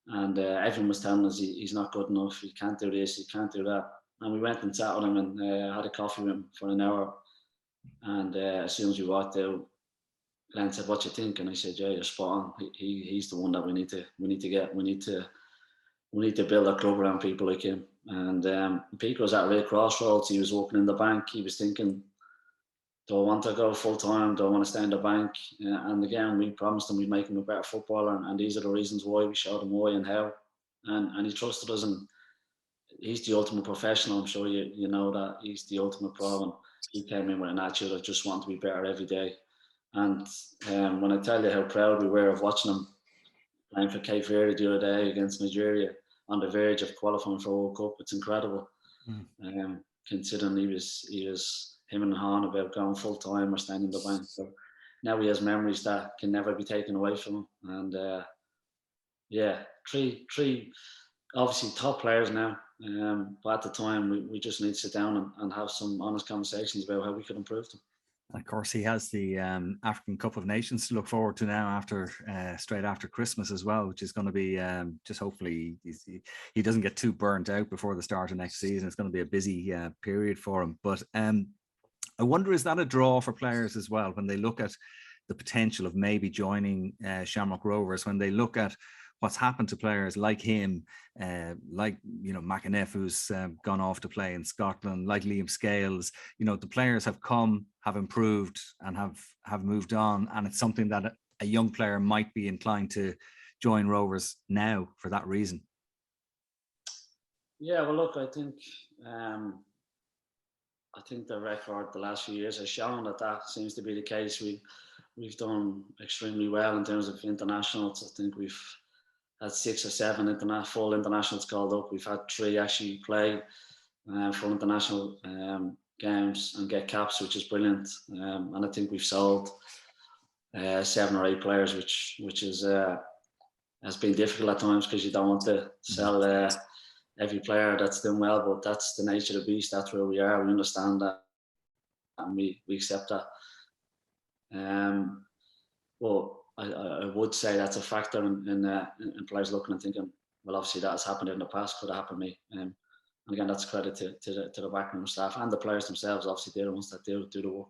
and everyone was telling us he's not good enough, he can't do this, he can't do that. And we went and sat with him and had a coffee with him for an hour. And as soon as we walked out, Glenn said, "What you think?" And I said, "Yeah, you're spot on. He's the one that we need to get. We need to build a club around people like him." And Pico was at a real crossroads. He was working in the bank. He was thinking, do I want to go full time? Do I want to stay in the bank? And again, we promised him we'd make him a better footballer. And these are the reasons why. We showed him why and how. And he trusted us. And he's the ultimate professional. I'm sure you know that. He's the ultimate pro, and he came in with an attitude of just wanting to be better every day. And when I tell you how proud we were of watching him playing for Cape Verde the other day against Nigeria on the verge of qualifying for World Cup, it's incredible. Considering he was him and Han about going full time or staying in the bank. So now he has memories that can never be taken away from him. And three obviously top players now. But at the time, we just need to sit down and have some honest conversations about how we could improve them. And of course, he has the African Cup of Nations to look forward to now straight after Christmas as well, which is going to be just hopefully he doesn't get too burnt out before the start of next season. It's going to be a busy period for him. But I wonder, is that a draw for players as well when they look at the potential of maybe joining Shamrock Rovers, when they look at what's happened to players like him, like, McAneff, who's gone off to play in Scotland, like Liam Scales, the players have come, have improved and have moved on. And it's something that a young player might be inclined to join Rovers now for that reason. Yeah, well, look, I think the record the last few years has shown that seems to be the case. We've done extremely well in terms of internationals. I think we've had 6 or 7 full internationals called up. We've had 3 actually play full international games and get caps, which is brilliant. And I think we've sold 7 or 8 players, which is has been difficult at times because you don't want to sell every player that's doing well, but that's the nature of the beast. That's where we are. We understand that, and we accept that. But I would say that's a factor in players looking and thinking, well, obviously that has happened in the past, could have happened to me. And again, that's credit to the backroom staff and the players themselves. Obviously, they're the ones that do the work.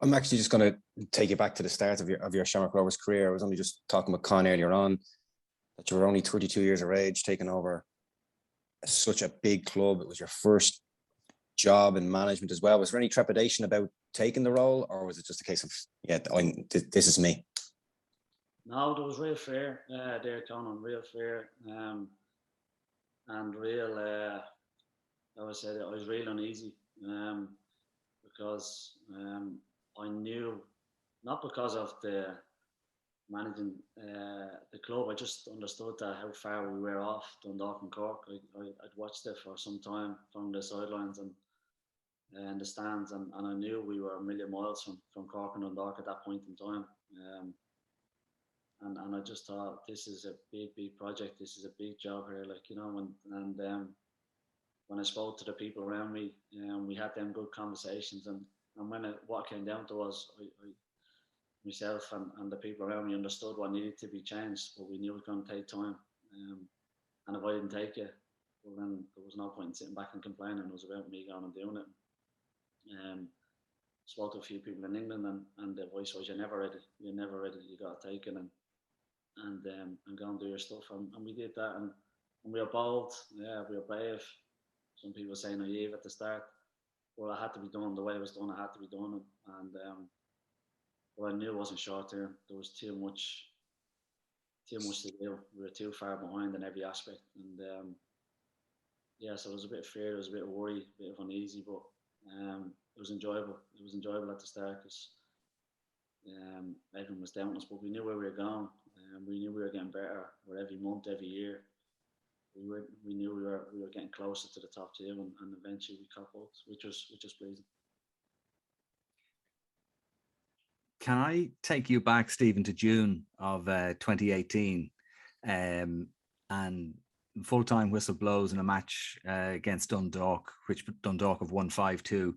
I'm actually just going to take you back to the start of your Shamrock Rovers career. I was only just talking with Con earlier on that you were only 32 years of age, taking over such a big club. It was your first job in management as well. Was there any trepidation about taking the role, or was it just a case of, this is me? No, there was real fear there, Conan, real fear. And real, I would say that I was real uneasy because I knew, not because of the managing the club, I just understood that how far we were off Dundalk and Cork. I'd watched it for some time from the sidelines and the stands, and I knew we were a million miles from Cork and Dundalk at that point in time. And I just thought, this is a big project. This is a big job here, when I spoke to the people around me, we had them good conversations, and what came down to was myself and the people around me understood what needed to be changed, but we knew it was going to take time. And if I didn't take it, well, then there was no point in sitting back and complaining. It was about me going and doing it. Spoke to a few people in England, and the voice was, you're never ready. You got to take it and go and do your stuff. And we did that, and we were bold. Yeah, we were brave. Some people say naive at the start. Well, it had to be done the way it was done. It had to be done, and well, I knew it wasn't short term. There was too much to do. We were too far behind in every aspect, and so there was a bit of fear, there was a bit of worry, a bit of uneasy, but it was enjoyable. It was enjoyable at the start because everyone was down us, but we knew where we were going, and we knew we were getting better. Where every month, every year, we knew we were getting closer to the top 2, and eventually we caught both, which was pleasing. Can I take you back, Stephen, to June of 2018, and full-time whistle blows in a match against Dundalk, which Dundalk have won 5-2,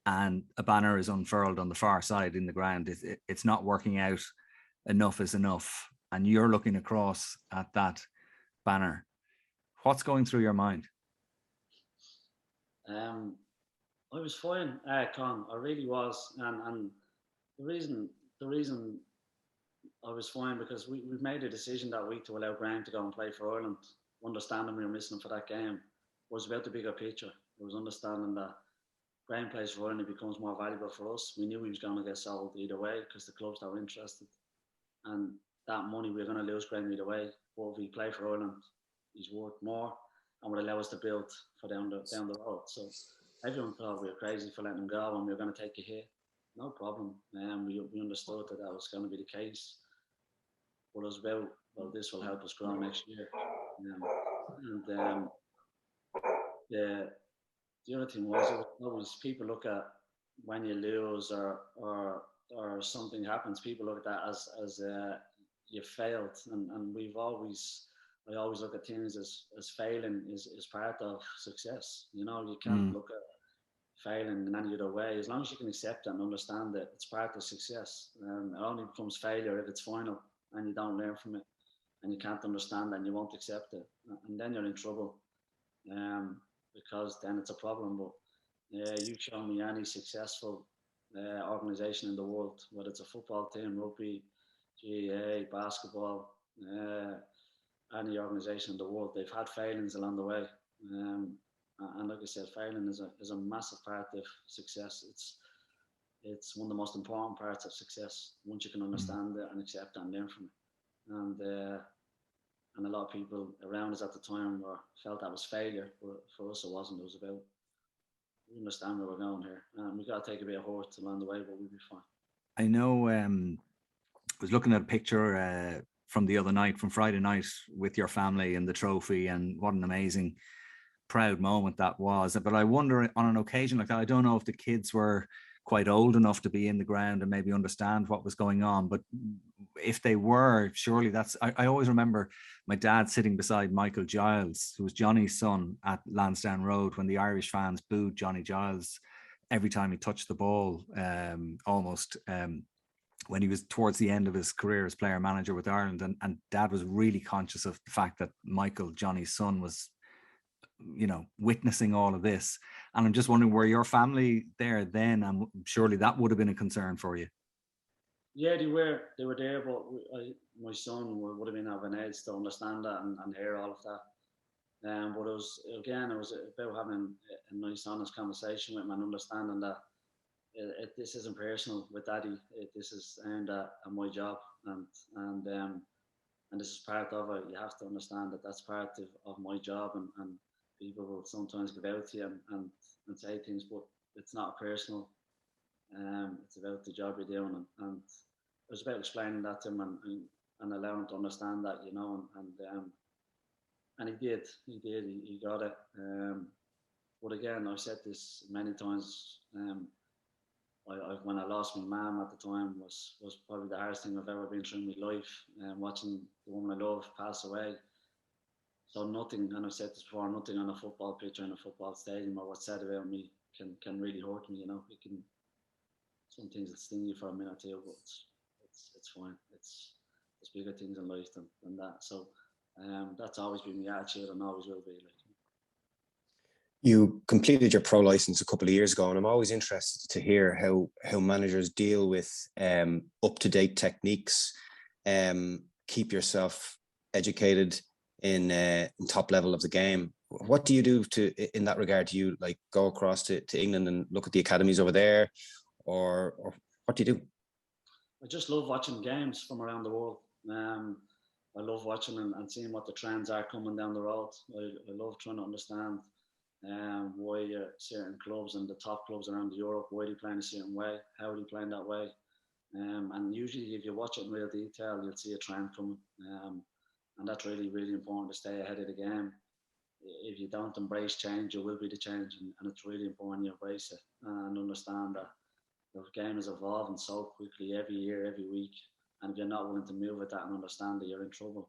and a banner is unfurled on the far side in the ground. It's not working out. Enough is enough. And you're looking across at that banner. What's going through your mind? I was fine, Con. I really was, and the reason I was fine because we've made a decision that week to allow Graham to go and play for Ireland. Understanding we were missing him for that game was about the bigger picture. It was understanding that Graham plays for Ireland, it becomes more valuable for us. We knew he was going to get sold either way because the clubs that were interested, and that money we were going to lose Graham either way. But if we play for Ireland, he's worth more. and would allow us to build for down the road. So everyone thought we were crazy for letting him go and we were going to take a hit. No problem. We understood that was going to be the case. But it was about, well, this will help us grow next year. The other thing was, it was always, people look at when you lose or something happens, people look at that as you failed, and I always look at things as failing is part of success. You know, you can't look at failing in any other way. As long as you can accept it and understand it, it's part of success. It only becomes failure if it's final and you don't learn from it, and you can't understand it and you won't accept it, and then you're in trouble, because then it's a problem. But you show me any successful organisation in the world, whether it's a football team, rugby, GAA, basketball, any organisation in the world, they've had failings along the way. And like I said, failing is a massive part of success. It's one of the most important parts of success, once you can understand it and accept it and learn from it. And a lot of people around us at the time felt that was failure, but for us it wasn't. It was about, we understand where we're going here, and we got to take a bit of hurt along the way, but we'll be fine. I know. I was looking at a picture from the other night, from Friday night, with your family and the trophy, and what an amazing, proud moment that was. But I wonder, on an occasion like that, I don't know if the kids were quite old enough to be in the ground and maybe understand what was going on, but if they were, surely that's, I always remember my dad sitting beside Michael Giles, who was Johnny's son, at Lansdowne Road, when the Irish fans booed Johnny Giles every time he touched the ball, almost, when he was towards the end of his career as player manager with Ireland. And Dad was really conscious of the fact that Michael, Johnny's son, was, you know, witnessing all of this. And I'm just wondering, were your family there then? And surely that would have been a concern for you. Yeah, they were there, but my son would have been having aids to understand that and hear all of that. But it was about having a nice, honest conversation with him and understanding that this isn't personal with Daddy. This is aimed at my job, and this is part of it. You have to understand that that's part of my job, and people will sometimes give out to you and say things, but it's not personal. It's about the job you're doing, and it was about explaining that to him and allowing him to understand that, you know, and he did, he got it. But again, I've said this many times. When I lost my mum at the time was probably the hardest thing I've ever been through in my life, watching the woman I love pass away. So nothing, and I've said this before, nothing on a football pitch or in a football stadium or what's said about me can really hurt me. You know, it can. Some things that sting you for a minute or two, but it's fine. There's bigger things in life than that. So that's always been my attitude and always will be. Like, you completed your pro license a couple of years ago, and I'm always interested to hear how managers deal with up-to-date techniques, keep yourself educated in top level of the game. What do you do in that regard? Do you like go across to England and look at the academies over there, or what do you do? I just love watching games from around the world. I love watching and seeing what the trends are coming down the road. I love trying to understand why certain clubs and the top clubs around Europe, why they playing a certain way, how are they playing that way. And usually if you watch it in real detail, you'll see a trend coming. And that's really, really important to stay ahead of the game. If you don't embrace change, you will be the change. And it's really important you embrace it and understand that the game is evolving so quickly every year, every week. And if you're not willing to move with that and understand that, you're in trouble.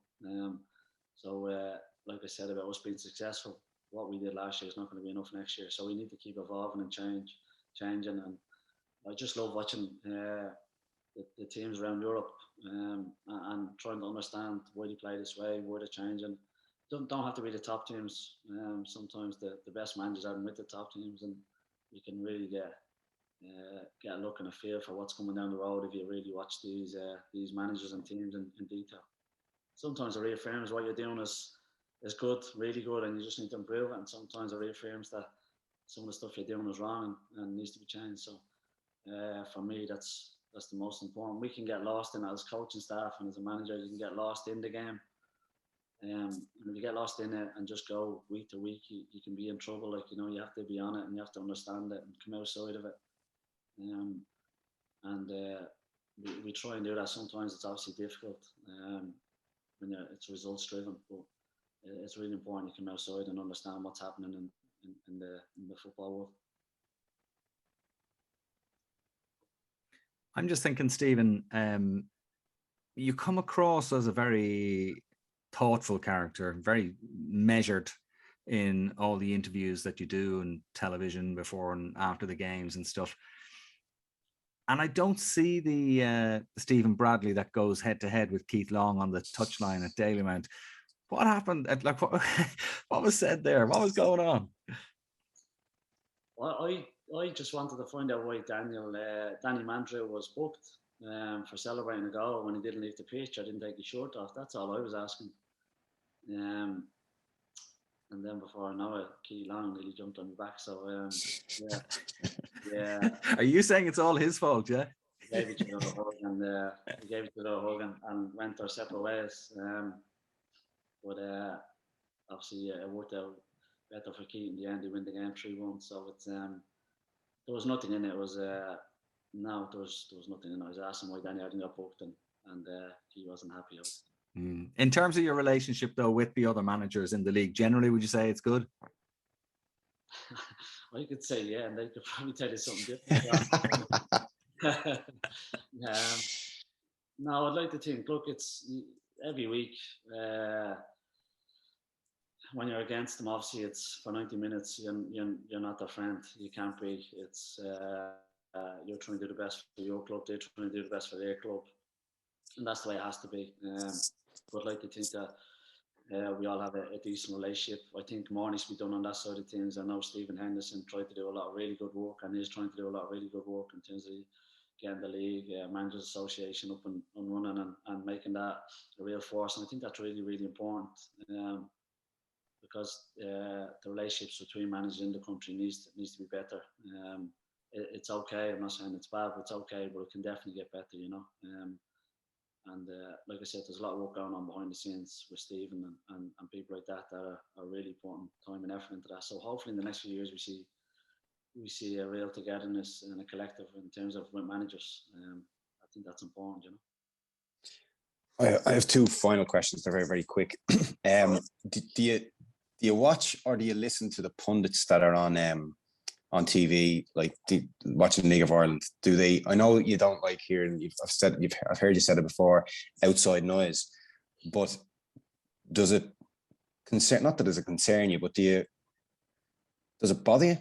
Like I said about us being successful, what we did last year is not going to be enough next year. So we need to keep evolving and changing. And I just love watching the teams around Europe and trying to understand why they play this way, why they're changing. Don't have to be the top teams. Sometimes the best managers are with the top teams, and you can really get a look and a feel for what's coming down the road if you really watch these managers and teams in detail. Sometimes it reaffirms what you're doing is good, really good, and you just need to improve it. And sometimes it reaffirms that some of the stuff you're doing is wrong and needs to be changed. So for me, that's the most important. We can get lost in it as coaching staff and as a manager. You can get lost in the game, And if you get lost in it and just go week to week, you can be in trouble. Like, you know, you have to be on it and you have to understand it and come outside of it. We try and do that. Sometimes it's obviously difficult when it's results driven, but it's really important you come outside and understand what's happening in the football world. I'm just thinking, Stephen, you come across as a very thoughtful character, very measured in all the interviews that you do on television before and after the games and stuff. And I don't see the Stephen Bradley that goes head to head with Keith Long on the touchline at Dalymount. What happened? Like, what was said there? What was going on? Well, I just wanted to find out why Danny Mandrew was booked for celebrating a goal when he didn't leave the pitch. I didn't take his shirt off. That's all I was asking. And then before I know it, Keith Long nearly jumped on my back. So yeah. Are you saying it's all his fault? Yeah. We gave each other a hug and went our separate ways. But obviously it worked out better for Keith in the end. He win the game 3-1. So it's there was nothing in it. It was no, there was nothing in it. I was asking why Danny hadn't got booked, and he wasn't happy. In terms of your relationship though with the other managers in the league, generally, would you say it's good? I could say yeah, and they could probably tell you something different. No, I'd like to think. Look, it's every week. When you're against them, obviously it's for 90 minutes. You're not their friend. You can't be. It's you're trying to do the best for your club. They're trying to do the best for their club, and that's the way it has to be. But I'd like to think that we all have a decent relationship. I think more needs to be done on that side of things. I know Stephen Henderson tried to do a lot of really good work, and he's trying to do a lot of really good work in terms of getting the league, Managers Association up and running and making that a real force. And I think that's really, really important because the relationships between managers in the country needs to be better. It's okay. I'm not saying it's bad, but it's okay. But it can definitely get better, you know. And like I said, there's a lot of work going on behind the scenes with Stephen and people like that are really putting time and effort into that. So hopefully in the next few years we see a real togetherness and a collective in terms of with managers. I think that's important, you know. I have two final questions. They're very, very quick. Do you watch or do you listen to the pundits that are on TV, like watching League of Ireland? Do they? I know you don't like hearing. I've heard you said it before. Outside noise, but does it concern? Not that does it concern you, but does it bother you?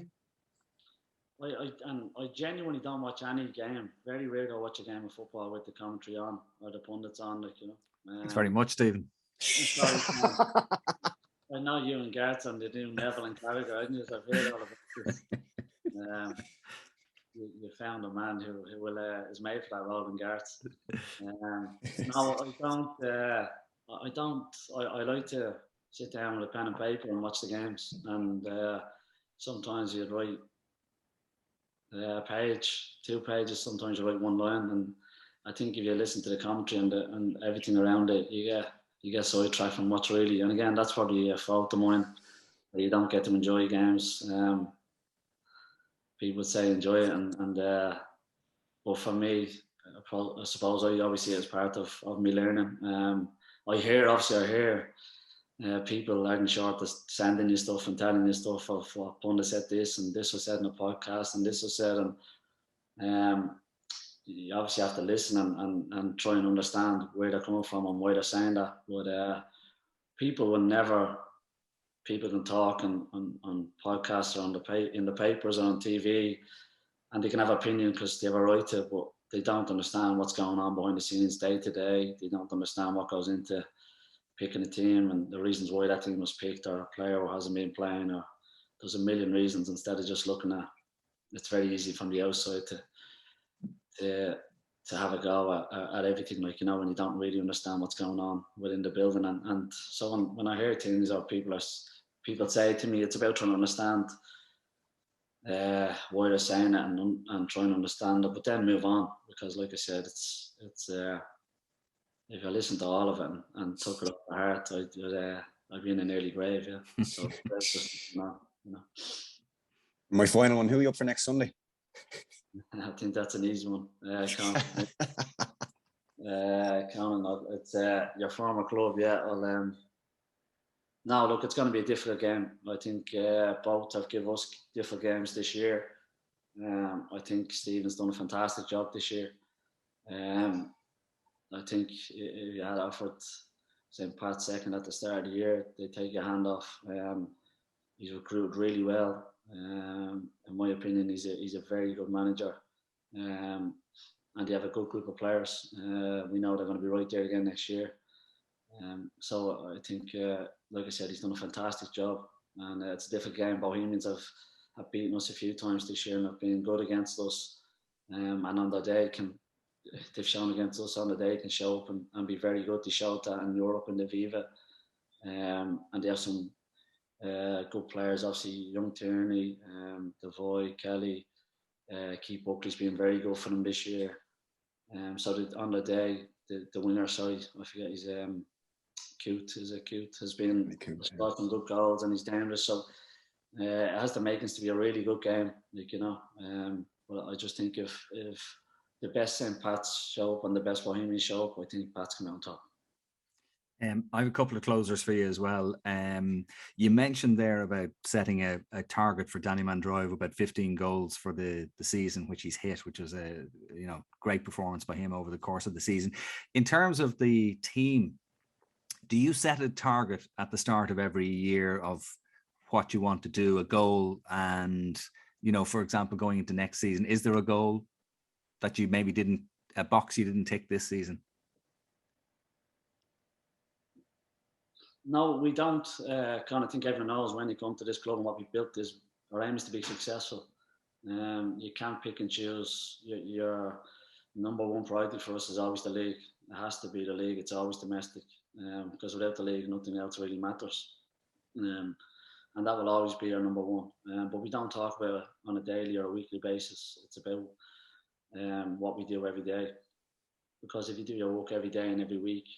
I genuinely don't watch any game. Very rarely I watch a game of football with the commentary on or the pundits on. Like, you know. Thanks very much, Stephen. I know you and Gareth and the new Neville and Carragher. I've heard all about this. You found a man who will is made for that role in Gareth. No, I don't. I like to sit down with a pen and paper and watch the games. And sometimes you'd write a page, 2 pages. Sometimes you write 1 line. And I think if you listen to the commentary and everything around it, you get sidetracked from what's really. And again, that's probably a fault of mine. You don't get to enjoy games. People say enjoy it, but for me, I suppose I obviously it's part of me learning. I hear people aren't short of sending you stuff and telling you stuff of what pundit said this and this was said in a podcast and this was said, and you obviously have to listen and try and understand where they're coming from and why they're saying that. But people can talk on podcasts or in the papers or on TV, and they can have opinion because they have a right to, but they don't understand what's going on behind the scenes day to day. They don't understand what goes into picking a team and the reasons why that team was picked, or a player who hasn't been playing, or there's a million reasons instead of just looking at. It's very easy from the outside to have a go at everything, like, you know, when you don't really understand what's going on within the building. And so when I hear things or people say to me, it's about trying to understand why they're saying it and trying to understand it, but then move on, because like I said, it's if I listened to all of it and took it up to heart, I'd be in an early grave. Yeah. So just My final one. Who are you up for next Sunday? I think that's an easy one. Conan, it's your former club. Yeah. No, look, it's going to be a difficult game. I think both have given us difficult games this year. I think Stephen's done a fantastic job this year. I think if you had offered St. Pat's second at the start of the year, they take your hand off. He's recruited really well. In my opinion, he's a very good manager. And they have a good group of players. We know they're going to be right there again next year. So I think, like I said, he's done a fantastic job. And it's a difficult game. Bohemians have beaten us a few times this year and have been good against us. And on the day, they've shown against us on the day, can show up and be very good. They showed that in Europe in the Viva. And they have some good players, obviously, young Tierney, Devoy, Kelly, Keith Buckley's been very good for them this year. So on the day, the winner, sorry, I forget his Cute has been scoring good goals and he's dangerous. So it has the makings to be a really good game, But I just think if the best St. Pat's show up and the best Bohemians show up, I think Pat's come out on top. I have a couple of closers for you as well. You mentioned there about setting a target for Danny Mandroiu, about 15 goals for the season, which he's hit, which was a great performance by him over the course of the season. In terms of the team, do you set a target at the start of every year of what you want to do, a goal, and for example, going into next season, is there a goal that you maybe a box you didn't tick this season? No, we don't. Kind of think everyone knows when you come to this club and what we built is our aim is to be successful. You can't pick and choose. Your number one priority for us is always the league. It has to be the league. It's always domestic. Because without the league, nothing else really matters. And that will always be our number one. But we don't talk about it on a daily or a weekly basis. It's about what we do every day. Because if you do your work every day and every week,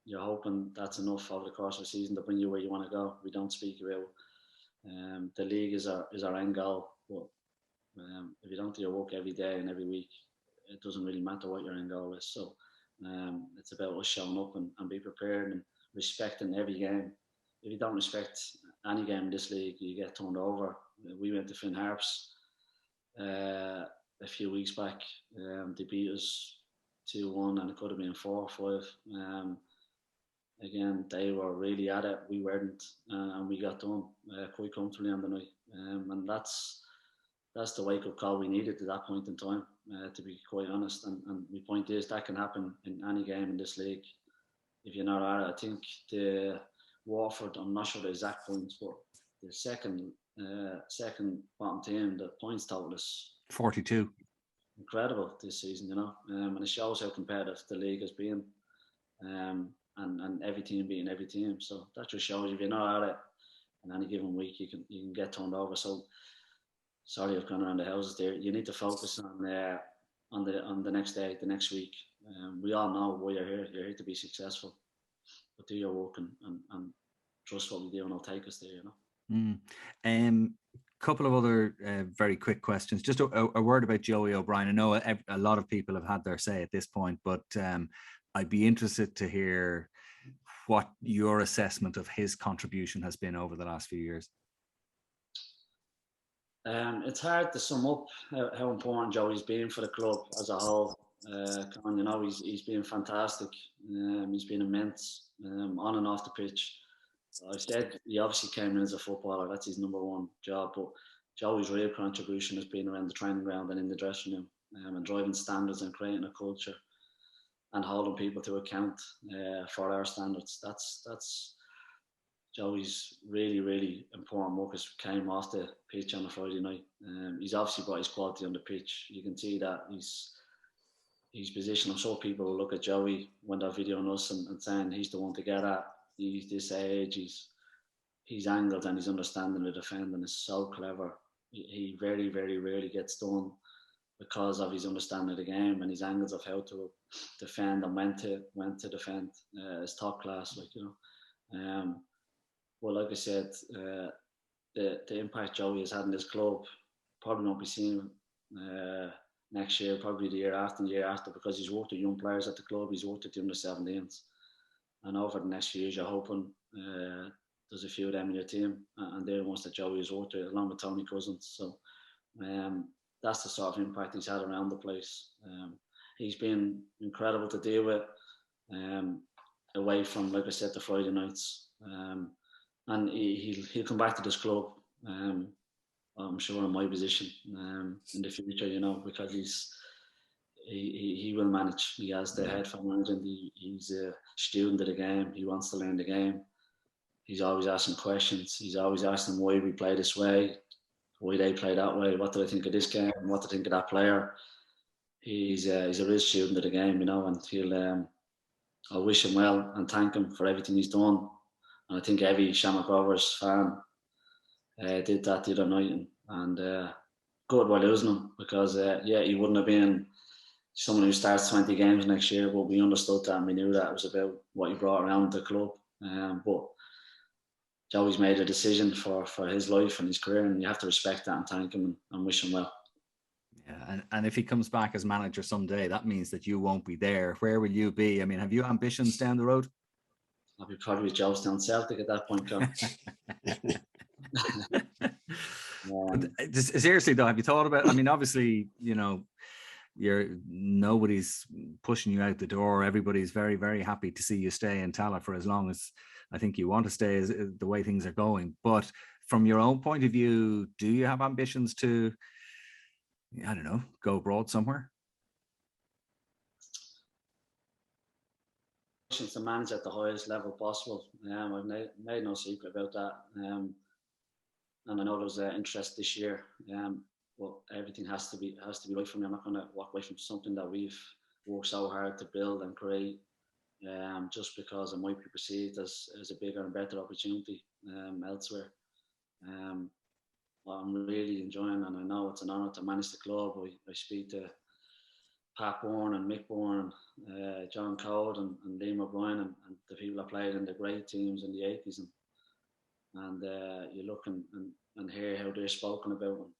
you're hoping that's enough over the course of a season to bring you where you want to go. We don't speak about the league is our end goal. But if you don't do your work every day and every week, it doesn't really matter what your end goal is. So it's about us showing up and be prepared and respecting every game. If you don't respect any game in this league, you get turned over. We went to Finn Harps a few weeks back. They beat us 2-1 and it could have been 4-5. Again, they were really at it. We weren't, and we got done quite comfortably on the night. And that's the wake-up call we needed at that point in time, to be quite honest. And my point is that can happen in any game in this league. If you're not at it, I think the Waterford, I'm not sure the exact points, but the second bottom team, the points total is 42. Incredible this season, and it shows how competitive the league has been. And every team beating every team. So that just shows if you're not at it in any given week, you can get turned over. So sorry, I've gone around the houses there. You need to focus on the next day, the next week. We all know why you're here. You're here to be successful. But do your work and trust what we do, and I'll take us there. Couple of other very quick questions. Just a word about Joey O'Brien. I know a lot of people have had their say at this point, but I'd be interested to hear what your assessment of his contribution has been over the last few years. It's hard to sum up how important Joey's been for the club as a whole. He's been fantastic. He's been immense on and off the pitch. I said he obviously came in as a footballer. That's his number one job. But Joey's real contribution has been around the training ground and in the dressing room, and driving standards and creating a culture and holding people to account for our standards. That's Joey's really, really important work has came off the pitch on a Friday night. He's obviously brought his quality on the pitch. You can see that he's positioned. I'm sure people will look at Joey when they're videoing us and saying he's the one to get at. He's this age. He's angled and he's understanding the defending is so clever. He very, very rarely gets done because of his understanding of the game and his angles of how to defend and when to defend. Is top class, like, you know. Well, like I said, the impact Joey has had in this club probably won't be seen next year, probably the year after, because he's worked with young players at the club. He's worked with the under-17s, and over the next few years, you're hoping there's a few of them in your team, and they're the ones that Joey has worked with, along with Tony Cousins. So that's the sort of impact he's had around the place. He's been incredible to deal with, away from, like I said, the Friday nights, and he'll come back to this club. I'm sure in my position in the future, you know, because he will manage. He has the head for managing. He's a student of the game. He wants to learn the game. He's always asking questions. He's always asking why we play this way, why they play that way. What do I think of this game? What do I think of that player? He's a real student of the game, you know, and I wish him well and thank him for everything he's done. And I think every Shamrock Rovers fan did that the other night, and good by losing him, because he wouldn't have been someone who starts 20 games next year, but we understood that and we knew that it was about what he brought around the club. But Joey's made a decision for his life and his career, and you have to respect that and thank him and wish him well. Yeah, and if he comes back as manager someday, that means that you won't be there. Where will you be? I mean, have you ambitions down the road? I'll be probably with Joestown Celtic at that point, Con. Seriously though, have you thought about, I mean, obviously, you know, nobody's pushing you out the door. Everybody's very, very happy to see you stay in Tallaght for as long as I think you want to stay, as the way things are going. But from your own point of view, do you have ambitions to, I don't know, go abroad somewhere? To manage at the highest level possible. I've made no secret about that. And I know there's interest this year. But everything has to be right for me. I'm not going to walk away from something that we've worked so hard to build and create, just because it might be perceived as a bigger and better opportunity elsewhere. What I'm really enjoying, and I know it's an honour to manage the club. I speak to Pat Byrne and Mick Byrne, John Code and Liam O'Brien and the people that played in the great teams in the 80s, and you look and hear how they're spoken about them.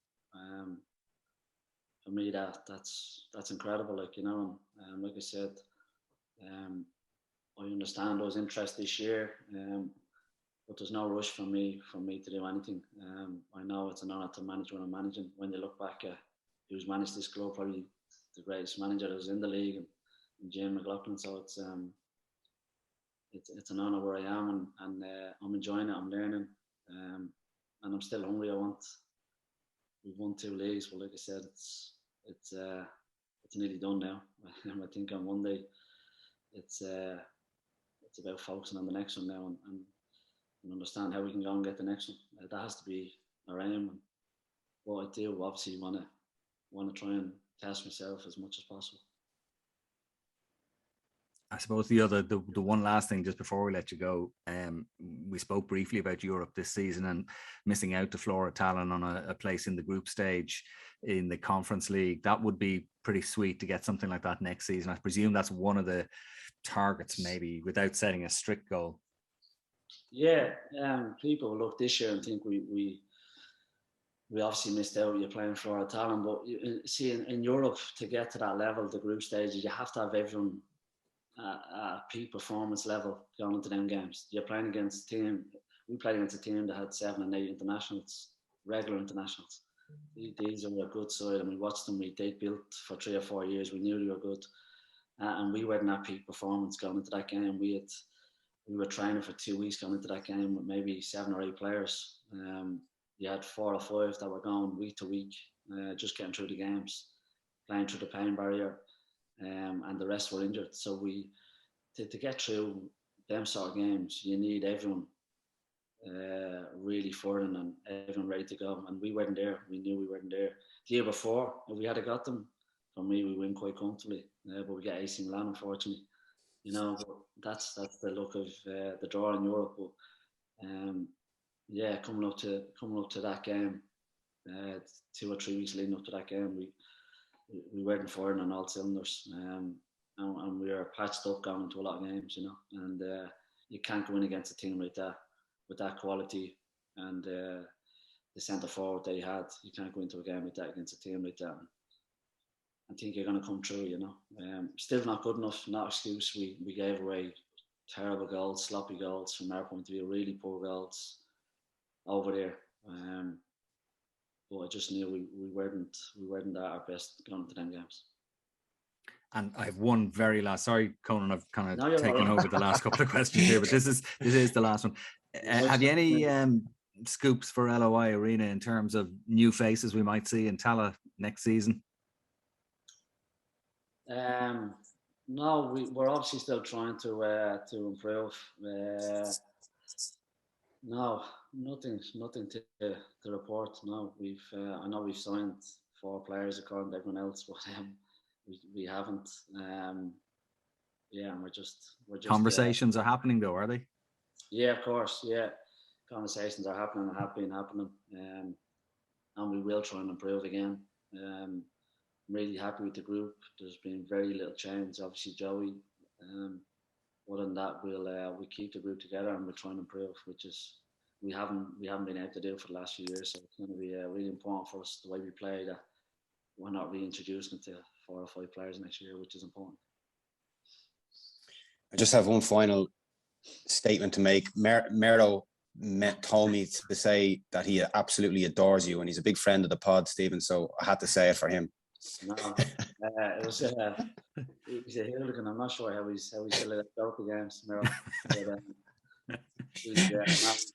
For me, that's incredible, like, you know, and like I said, I understand those interests this year, but there's no rush for me to do anything. I know it's an honour to manage when I'm managing. When you look back at who's managed this club, probably the greatest manager that was in the league, and Jim McLaughlin. So it's an honour where I am, and I'm enjoying it. I'm learning, and I'm still hungry. We've won 2 leagues, but like I said, it's nearly done now. I think on Monday, it's about focusing on the next one now, and understand how we can go and get the next one. That has to be our aim. And what I do, obviously, want to try and test myself as much as possible. I suppose the one last thing just before we let you go, we spoke briefly about Europe this season and missing out to Flora Tallinn on a place in the group stage in the Conference League. That would be pretty sweet to get something like that next season. I presume that's one of the targets, maybe, without setting a strict goal. Yeah, people look this year and think we obviously missed out. You're playing Flora Tallinn, but you see, in Europe, to get to that level, the group stages, you have to have everyone at peak performance level going into them games. You're playing against a team. We played against a team that had 7 and 8 internationals, regular internationals. These are a good side, and we watched them. They built for 3 or 4 years. We knew they were good, and we weren't at peak performance going into that game. We were training for 2 weeks going into that game with maybe 7 or 8 players. You had 4 or 5 that were going week to week, just getting through the games, playing through the pain barrier, and the rest were injured. So to get through them sort of games, you need everyone really firing and everyone ready to go. And we weren't there. We knew we weren't there. The year before, if we had got them, for me, we win quite comfortably. But we get AC Milan, unfortunately. You know, but that's the look of the draw in Europe. But coming up to that game, 2 or 3 weeks leading up to that game, we weren't firing on all cylinders, and we were patched up going into a lot of games, you know. And you can't go in against a team like that with that quality and the centre forward they had. You can't go into a game like that against a team like that and think you're going to come through, you know. Still not good enough, not excuse. We gave away terrible goals, sloppy goals from our point of view, really poor goals over there. But I just knew we weren't at our best going into them games. And I have one very last. Sorry, Conan, I've kind of taken right. over the last couple of questions here, but this is the last one. Have you any scoops for LOI Arena in terms of new faces we might see in Tallaght next season? No, we're obviously still trying to improve. No, nothing to report. No, I know we've signed 4 players according to everyone else, but we haven't. Yeah, and we're just conversations are happening though, are they? Yeah, of course. Yeah, conversations are happening and have been happening, and we will try and improve again. I'm really happy with the group. There's been very little change. Obviously, Joey. Other than that, we keep the group together and we'll try and improve, which is we haven't been able to do for the last few years. So it's going to be really important for us the way we play, that we're not reintroducing it to 4 or 5 players next year, which is important. I just have one final statement to make. Mero told me to say that he absolutely adores you, and he's a big friend of the pod, Stephen. So I had to say it for him. No, it was he's a hooligan. I'm not sure how he's still let go the games, Mero. But he's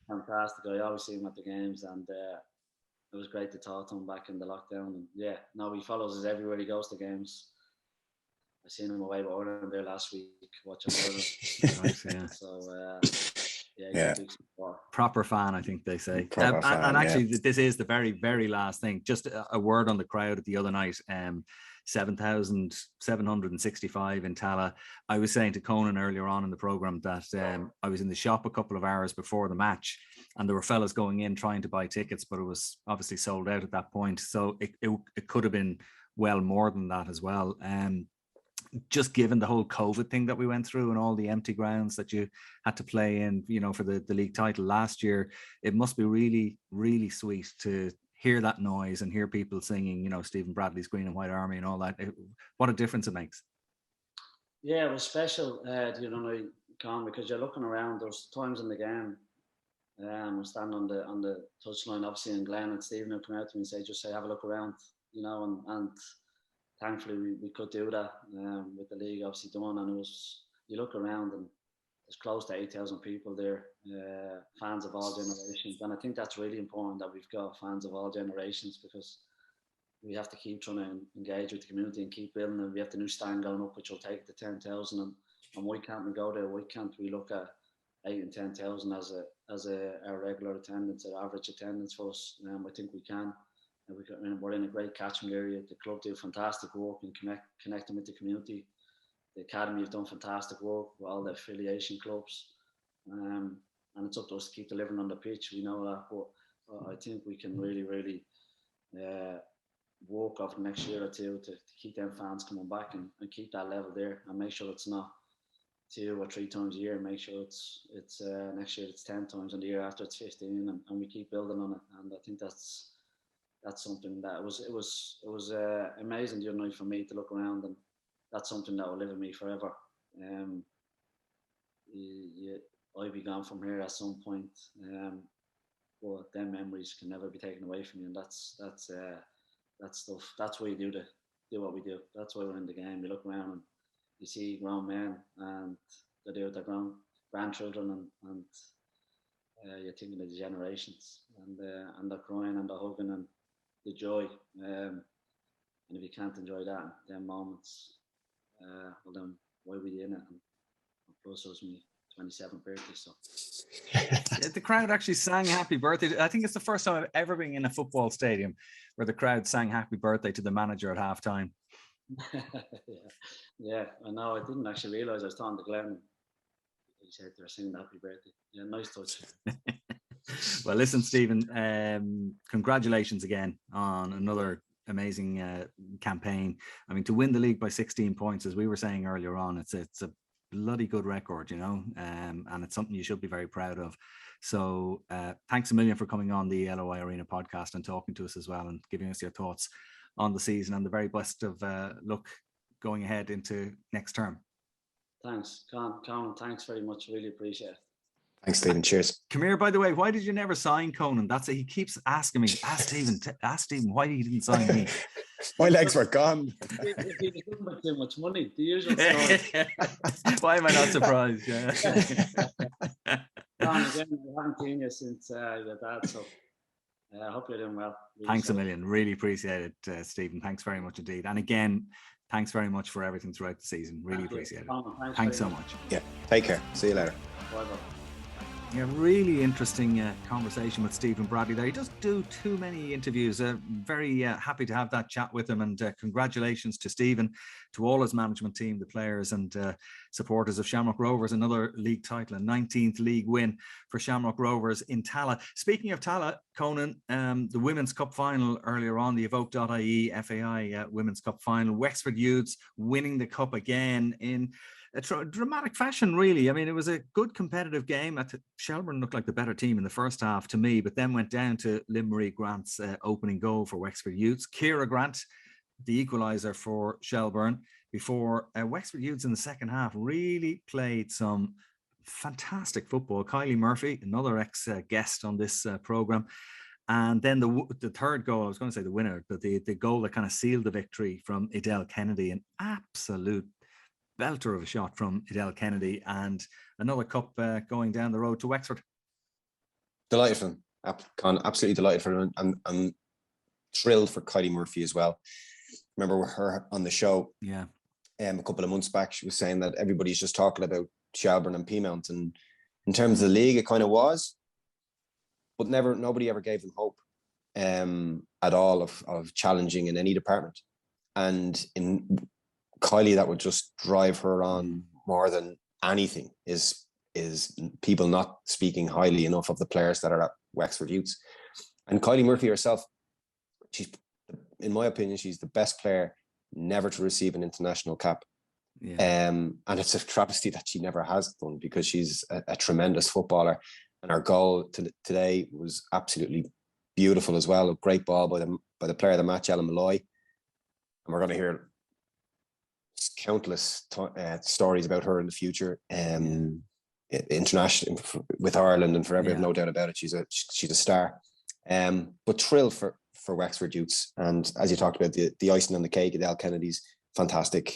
fantastic. I always see him at the games, and it was great to talk to him back in the lockdown. And yeah, no, he follows us everywhere he goes to games. I seen him away with Ireland there last week watching Ireland. Nice, yeah. So yeah. Proper fan, I think they say. Fan, and actually, this is the very, very last thing. Just a word on the crowd at the other night. 7,765 in Tallaght. I was saying to Conan earlier on in the programme that I was in the shop a couple of hours before the match, and there were fellas going in trying to buy tickets, but it was obviously sold out at that point. So it could have been well more than that as well. Just given the whole COVID thing that we went through and all the empty grounds that you had to play in, you know, for the league title last year, it must be really, really sweet to hear that noise and hear people singing, you know, Stephen Bradley's Green and White Army and all that. What a difference it makes. Yeah, it was special, you know, Con, because you're looking around. There's times in the game, I'm standing on the touchline, obviously, and Glenn and Stephen would come out to me and say, just say, have a look around, you know, and thankfully we could do that with the league obviously done, and it was, you look around and there's close to 8,000 people there, fans of all generations, and I think that's really important that we've got fans of all generations, because we have to keep trying to engage with the community and keep building, and we have the new stand going up which will take it to 10,000, and why can't we go there? Why can't we look at 8 and 10,000 as our regular attendance, our average attendance for us? I think we can. We're in a great catchment area. The club do fantastic work in connecting with the community. The academy have done fantastic work with all the affiliation clubs, and it's up to us to keep delivering on the pitch. We know that, but I think we can really, really work over the next year or two to keep them fans coming back and keep that level there, and make sure it's not 2 or 3 times a year. Make sure it's next year it's 10 times, and the year after it's 15, and we keep building on it. And I think that's something that it was amazing the other night for me to look around, and that's something that will live with me forever. I'll be gone from here at some point, but them memories can never be taken away from you, and that's stuff. That's why you do what we do. That's why we're in the game. You look around and you see grown men, and they do with their grandchildren, and you're thinking of the generations, and they're crying and they're hugging and the joy, and if you can't enjoy that, them moments, well then why were you in it? And plus it was my 27th birthday, so. The crowd actually sang happy birthday. I think it's the first time I've ever been in a football stadium where the crowd sang happy birthday to the manager at halftime. Yeah, I know. I didn't actually realise. I was talking to Glenn. He said they were singing happy birthday. Yeah, nice touch. Well, listen, Stephen, congratulations again on another amazing campaign. I mean, to win the league by 16 points, as we were saying earlier on, it's a bloody good record, you know, and it's something you should be very proud of. So thanks a million for coming on the LOI Arena podcast and talking to us as well and giving us your thoughts on the season, and the very best of luck going ahead into next term. Thanks, Conan. Thanks very much. Really appreciate it. Thanks, Stephen. Cheers. Come here, by the way, why did you never sign Conan? He keeps asking me, ask Stephen why he didn't sign me. My legs were gone. If he was looking for too much money, the usual story. Why am I not surprised? Yeah. Conan, again, I haven't seen you since your dad, so I hope you're doing well. Really thanks a million. Really appreciate it, Stephen. Thanks very much indeed. And again, thanks very much for everything throughout the season. Really appreciate it. Conan, thanks so much. Yeah, take care. See you later. Bye-bye. Yeah, really interesting conversation with Stephen Bradley there. He doesn't do too many interviews. Very happy to have that chat with him, and congratulations to Stephen, to all his management team, the players and supporters of Shamrock Rovers. Another league title, a 19th league win for Shamrock Rovers in Tallaght. Speaking of Tallaght, Conan, the Women's Cup final earlier on, the Evoke.ie FAI Women's Cup final, Wexford Youths winning the cup again in a dramatic fashion, really. I mean, it was a good competitive game. Shelburne looked like the better team in the first half to me, but then went down to Lynn-Marie Grant's opening goal for Wexford Youths. Ciara Grant, the equaliser for Shelburne, before Wexford Youths in the second half really played some fantastic football. Kylie Murphy, another ex-guest on this programme. And then the third goal, I was going to say the winner, but the goal that kind of sealed the victory from Adele Kennedy, an absolute belter of a shot from Adele Kennedy, and another cup going down the road to Wexford. Delighted for him. Absolutely delighted for him, and thrilled for Kylie Murphy as well. Remember her on the show a couple of months back, she was saying that everybody's just talking about Shelburne and Peamount, and in terms of the league it kind of was, but nobody ever gave them hope at all of challenging in any department. And in Kylie, that would just drive her on more than anything, is people not speaking highly enough of the players that are at Wexford Youths. And Kylie Murphy herself, she's, in my opinion, she's the best player never to receive an international cap. Yeah. And it's a travesty that she never has done, because she's a tremendous footballer. And her goal today was absolutely beautiful as well. A great ball by the player of the match, Ellen Malloy. And we're going to hear countless stories about her in the future, international with Ireland and forever. I've no doubt about it. She's a star. But thrilled for Wexford Youths, and as you talked about, the icing on the cake, Adele Kennedy's fantastic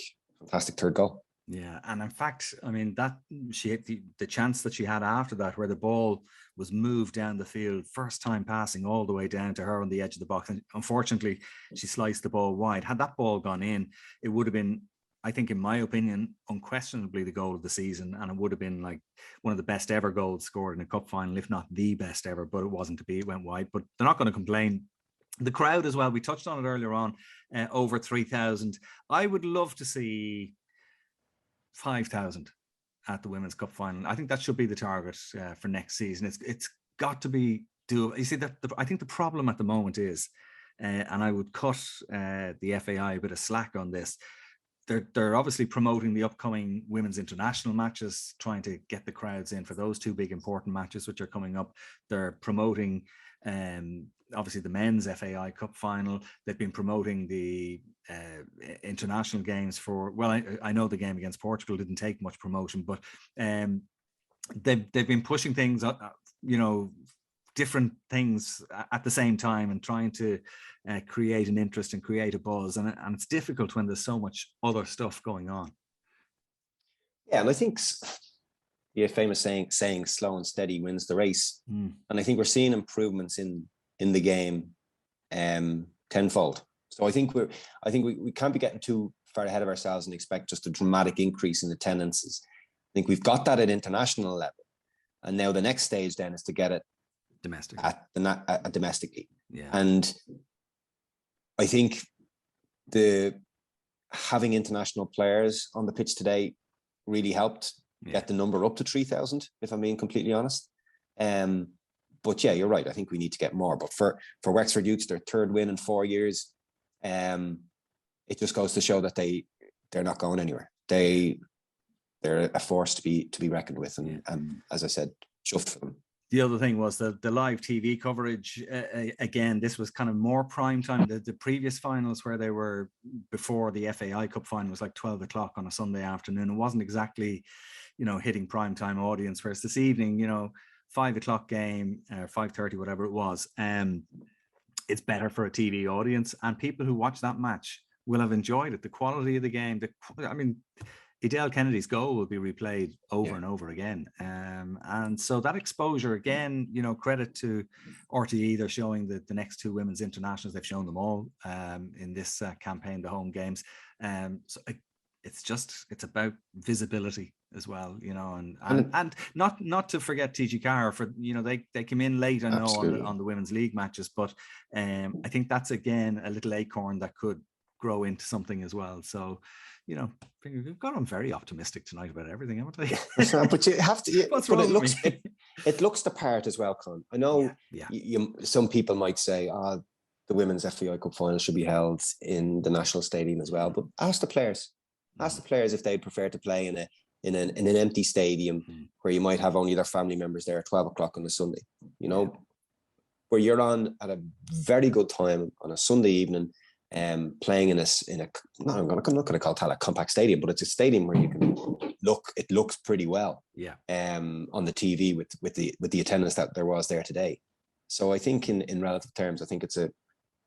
third goal. Yeah, and in fact, I mean, that she hit the chance that she had after that, where the ball was moved down the field, first time passing all the way down to her on the edge of the box, and unfortunately she sliced the ball wide. Had that ball gone in, it would have been, I think, in my opinion, unquestionably the goal of the season, and it would have been like one of the best ever goals scored in a cup final, if not the best ever, but it wasn't to be. It went wide, but they're not going to complain. The crowd as well, we touched on it earlier on, over 3,000. I would love to see 5,000 at the Women's Cup final. I think that should be the target for next season. It's got to be doable. You see, I think the problem at the moment is, and I would cut the FAI a bit of slack on this, they're obviously promoting the upcoming women's international matches, trying to get the crowds in for those two big important matches which are coming up. They're promoting obviously the men's FAI Cup final. They've been promoting the international games for, well, I know the game against Portugal didn't take much promotion, but they've been pushing things, different things at the same time, and trying to create an interest and create a buzz, and it's difficult when there's so much other stuff going on. Yeah, and I think the famous saying slow and steady wins the race. And I think we're seeing improvements in the game tenfold. So I think we can't be getting too far ahead of ourselves and expect just a dramatic increase in attendances. I think we've got that at international level, and now the next stage then is to get it domestically. Yeah. And I think having international players on the pitch today really helped get the number up to 3,000, if I'm being completely honest. But yeah, you're right. I think we need to get more. But for Wexford Youths, their third win in 4 years, it just goes to show that they're not going anywhere. They're a force to be reckoned with, and as I said, chuffed for them. The other thing was the live TV coverage. Again, this was kind of more prime time. The previous finals, where they were before the FAI Cup final, was like 12 o'clock on a Sunday afternoon. It wasn't exactly, hitting prime time audience. Whereas this evening, 5 o'clock game, 5:30, whatever it was, it's better for a TV audience, and people who watch that match will have enjoyed it. The quality of the game, Edel Kennedy's goal will be replayed over and over again. And so that exposure, again, credit to RTE, they're showing the next two women's internationals. They've shown them all in this campaign, the home games. So it's about visibility as well, and not to forget TG Carr for, they came in late, I know, on the women's league matches, but I think that's, again, a little acorn that could grow into something as well. So, we've got on very optimistic tonight about everything, haven't we? But you have to. What's wrong with me? It looks the part as well, Con. I know some people might say, the women's FAI Cup final should be held in the National Stadium as well. But ask the players. Ask the players if they'd prefer to play in an empty stadium where you might have only their family members there at 12 o'clock on a Sunday. Where you're on at a very good time on a Sunday evening. Playing in a I'm not going to call Tallaght compact stadium, but it's a stadium where you can it looks pretty well. On the TV with the attendance that there was there today. So I think in relative terms, I think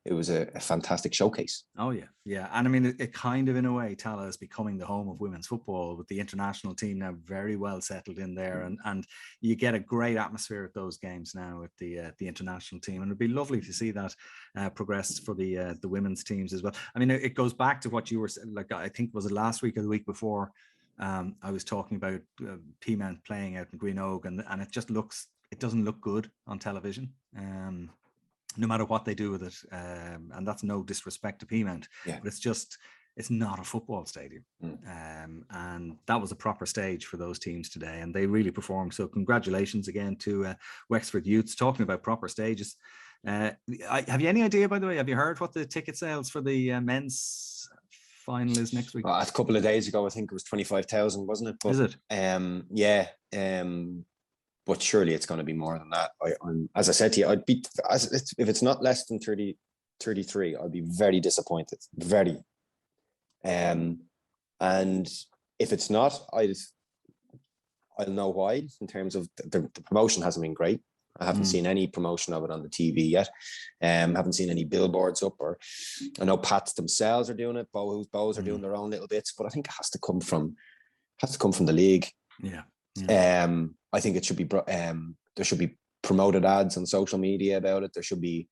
it was a fantastic showcase. Oh yeah. And it kind of, in a way, Tallaght is becoming the home of women's football, with the international team now very well settled in there, and you get a great atmosphere at those games now with the international team, and it'd be lovely to see that progress for the women's teams as well. It goes back to what you were like, I think, was it last week or the week before? I was talking about Peamount playing out in Greenogue, and it doesn't look good on television. No matter what they do with it, and that's no disrespect to Peamount, but it's not a football stadium. And that was a proper stage for those teams today, and they really performed. So congratulations again to Wexford Youths. Talking about proper stages, have you any idea, by the way, have you heard what the ticket sales for the men's final is next week? A couple of days ago, I think it was 25,000, wasn't it? But, is it? But surely it's going to be more than that. As I said to you, if it's not less than 33, I'd be very disappointed. Very. And if it's not, I'll know why. In terms of the promotion hasn't been great. I haven't seen any promotion of it on the TV yet. Haven't seen any billboards up, or I know Pats themselves are doing it. Bows are doing their own little bits, but I think it has to come from the league. I think it should be there should be promoted ads on social media about it. There should be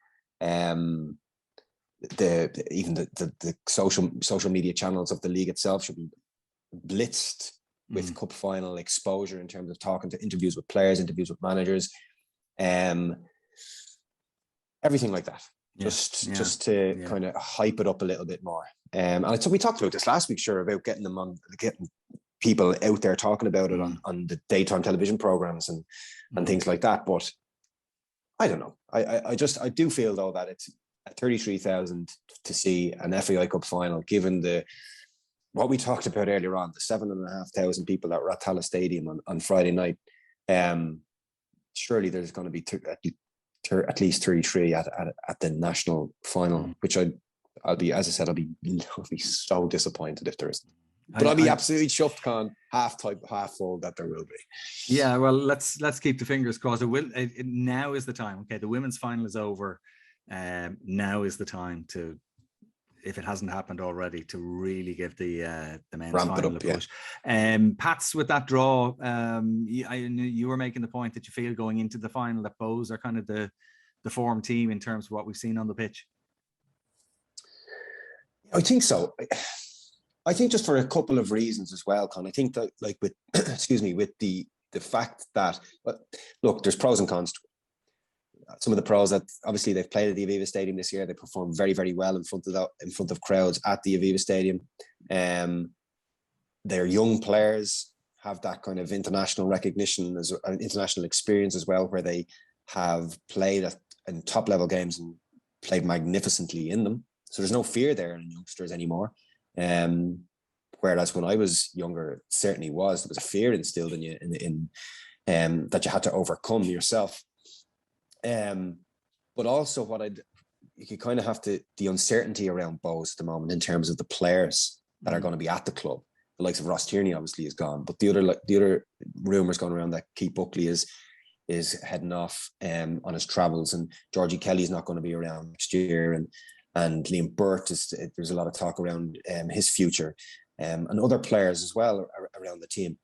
the social media channels of the league itself should be blitzed with cup final exposure in terms of talking to interviews with players, interviews with managers, everything like that. Just to kind of hype it up a little bit more. And so we talked about this last week, about getting people out there talking about it on the daytime television programs and things like that. But I don't know. I do feel, though, that it's at 33,000 to see an FAI Cup final, given what we talked about earlier on, the 7,500 people that were at Tallaght Stadium on Friday night. Surely there's going to be at least 33 at the national final, which I'll be so disappointed if there isn't. But I'll be absolutely chuffed, Con, half full that there will be. Yeah, well, let's keep the fingers crossed. Now is the time. Okay, the women's final is over. Now is the time to, if it hasn't happened already, to really give the men's final a push. Pats, with that draw, you were making the point that you feel going into the final that Bows are kind of the form team in terms of what we've seen on the pitch. I think so. I think just for a couple of reasons as well, Con. I think that, like, with with the fact that, look, there's pros and cons to it. Some of the pros that obviously they've played at the Aviva Stadium this year, they performed very, very well in front of crowds at the Aviva Stadium. Their young players have that kind of international recognition, as international experience as well, where they have played in top level games and played magnificently in them. So there's no fear there in youngsters anymore. Whereas when I was younger, it certainly was. There was a fear instilled in you that you had to overcome yourself. But also you kind of have the uncertainty around Bohs at the moment in terms of the players that are going to be at the club. The likes of Ross Tierney obviously is gone, but the other rumours going around that Keith Buckley is heading off on his travels, and Georgie Kelly's not going to be around next year, and Liam Burt there's a lot of talk around his future, and other players as well around the team.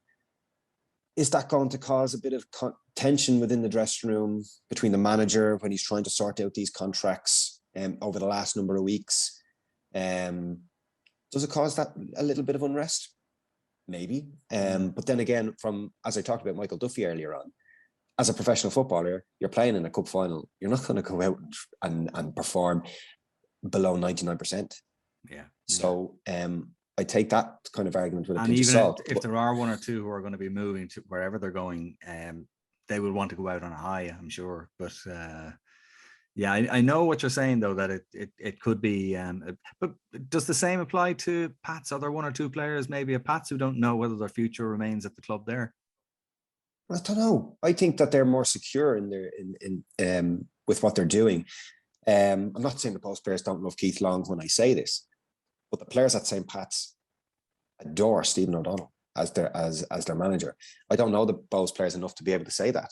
Is that going to cause a bit of tension within the dressing room between the manager when he's trying to sort out these contracts over the last number of weeks? Does it cause that a little bit of unrest? Maybe. But then again, as I talked about Michael Duffy earlier on, as a professional footballer, you're playing in a cup final. You're not going to go out and perform below 99%. Yeah. So I take that kind of argument with a and pinch of even salt. if there are one or two who are going to be moving to wherever they're going, they will want to go out on a high, I'm sure. But yeah, I know what you're saying though, that it could be. But does the same apply to Pats? Are there one or two players, maybe a Pats, who don't know whether their future remains at the club there? I don't know. I think that they're more secure in with what they're doing. I'm not saying the Bohs players don't love Keith Long when I say this, but the players at St. Pat's adore Stephen O'Donnell as their manager. I don't know the Bohs players enough to be able to say that.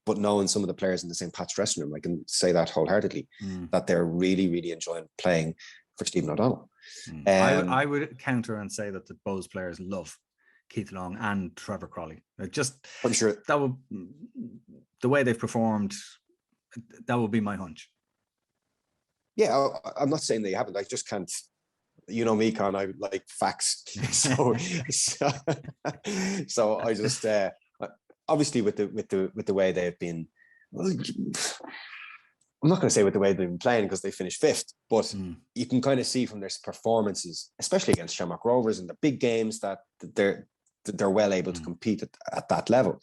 But knowing some of the players in the St. Pat's dressing room, I can say that wholeheartedly, that they're really, really enjoying playing for Stephen O'Donnell. I would counter and say that the Bohs players love Keith Long and Trevor Crawley. I'm sure that would, the way they've performed, that would be my hunch. Yeah, I'm not saying they haven't. I just can't. You know me, Con. I like facts. So I just obviously with the way they've been. Well, I'm not going to say with the way they've been playing because they finished fifth, but you can kind of see from their performances, especially against Shamrock Rovers in the big games, that they're well able to compete at that level.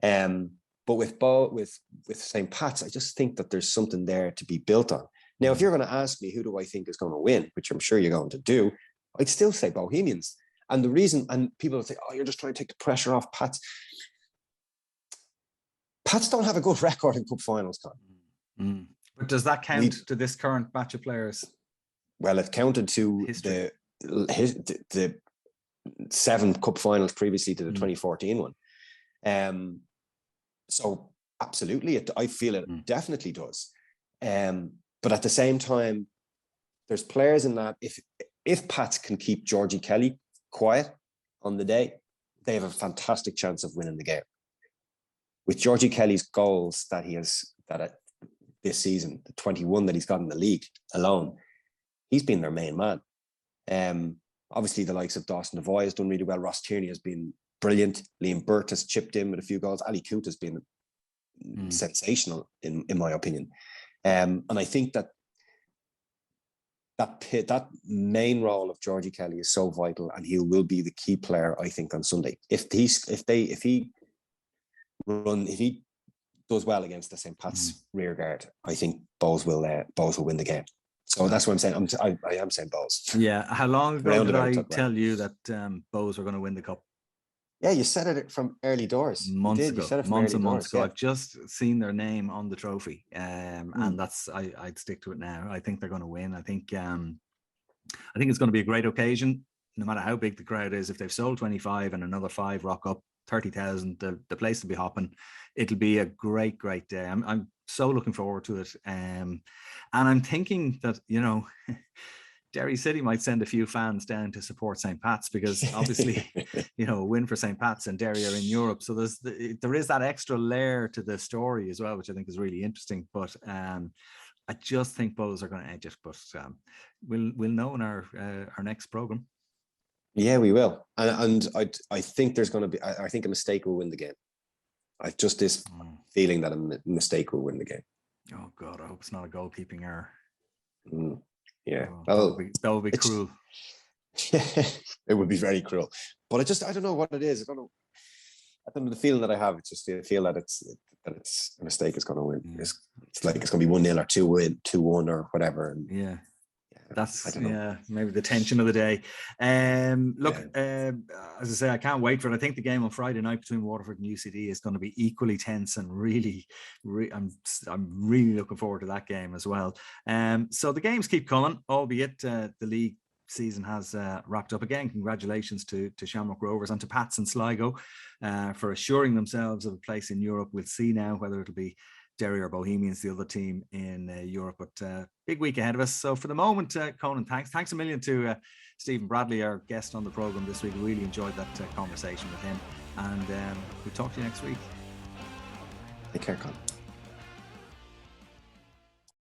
But with St. Pat's, I just think that there's something there to be built on. Now, if you're going to ask me who do I think is going to win, which I'm sure you're going to do, I'd still say Bohemians. And the reason, and people will say, oh, you're just trying to take the pressure off Pats. Pats don't have a good record in cup finals, Con. But does that count to this current batch of players? Well, it counted to the 7 cup finals previously to the 2014 one. So absolutely, I feel it definitely does. But at the same time, there's players in that if Pats can keep Georgie Kelly quiet on the day, they have a fantastic chance of winning the game. With Georgie Kelly's goals that he has this season, the 21 that he's got in the league alone, he's been their main man. Obviously, the likes of Dawson Devoy has done really well. Ross Tierney has been brilliant. Liam Burt has chipped in with a few goals. Ali Coote has been sensational, in my opinion. And I think that main role of Georgie Kelly is so vital, and he will be the key player, I think, on Sunday. If he does well against the St. Pat's rear guard, I think Bohs will win the game. So that's what I'm saying. I am saying Bohs. Yeah. How long ago did I tell you that Bohs were going to win the cup? Yeah, you said it from early doors. Months and months ago. Yeah. I've just seen their name on the trophy, and I'd stick to it now. I think they're going to win. I think it's going to be a great occasion, no matter how big the crowd is. If they've sold 25 and another 5 rock up, 30,000, the place will be hopping. It'll be a great day. I'm so looking forward to it. And I'm thinking that, Derry City might send a few fans down to support St. Pat's, because obviously, a win for St. Pat's and Derry are in Europe. So there is that extra layer to the story as well, which I think is really interesting. But I just think Bohs are going to edge it. But we'll know in our next program. Yeah, we will. And I think there's going to be, I think a mistake will win the game. I've just this feeling that a mistake will win the game. Oh God, I hope it's not a goalkeeping error. Yeah, that would be cruel. It would be very cruel. But I don't know what it is. I don't know the feeling that I have. It's just I feel that it's a mistake is going to win. It's like it's going to be 1-0 or 2-1 or whatever. And yeah, That's maybe the tension of the day. As I say, I can't wait for it. I think the game on Friday night between Waterford and UCD is going to be equally tense, and really, I'm really looking forward to that game as well. So the games keep coming, albeit the league season has wrapped up again. Congratulations to Shamrock Rovers and to Pats and Sligo for assuring themselves of a place in Europe. We'll see now whether it'll be Derry or Bohemians, the other team in Europe, but big week ahead of us. So for the moment, Conan, thanks a million to Stephen Bradley, our guest on the program this week. Really enjoyed that conversation with him, and we'll talk to you next week. Take care, Colin.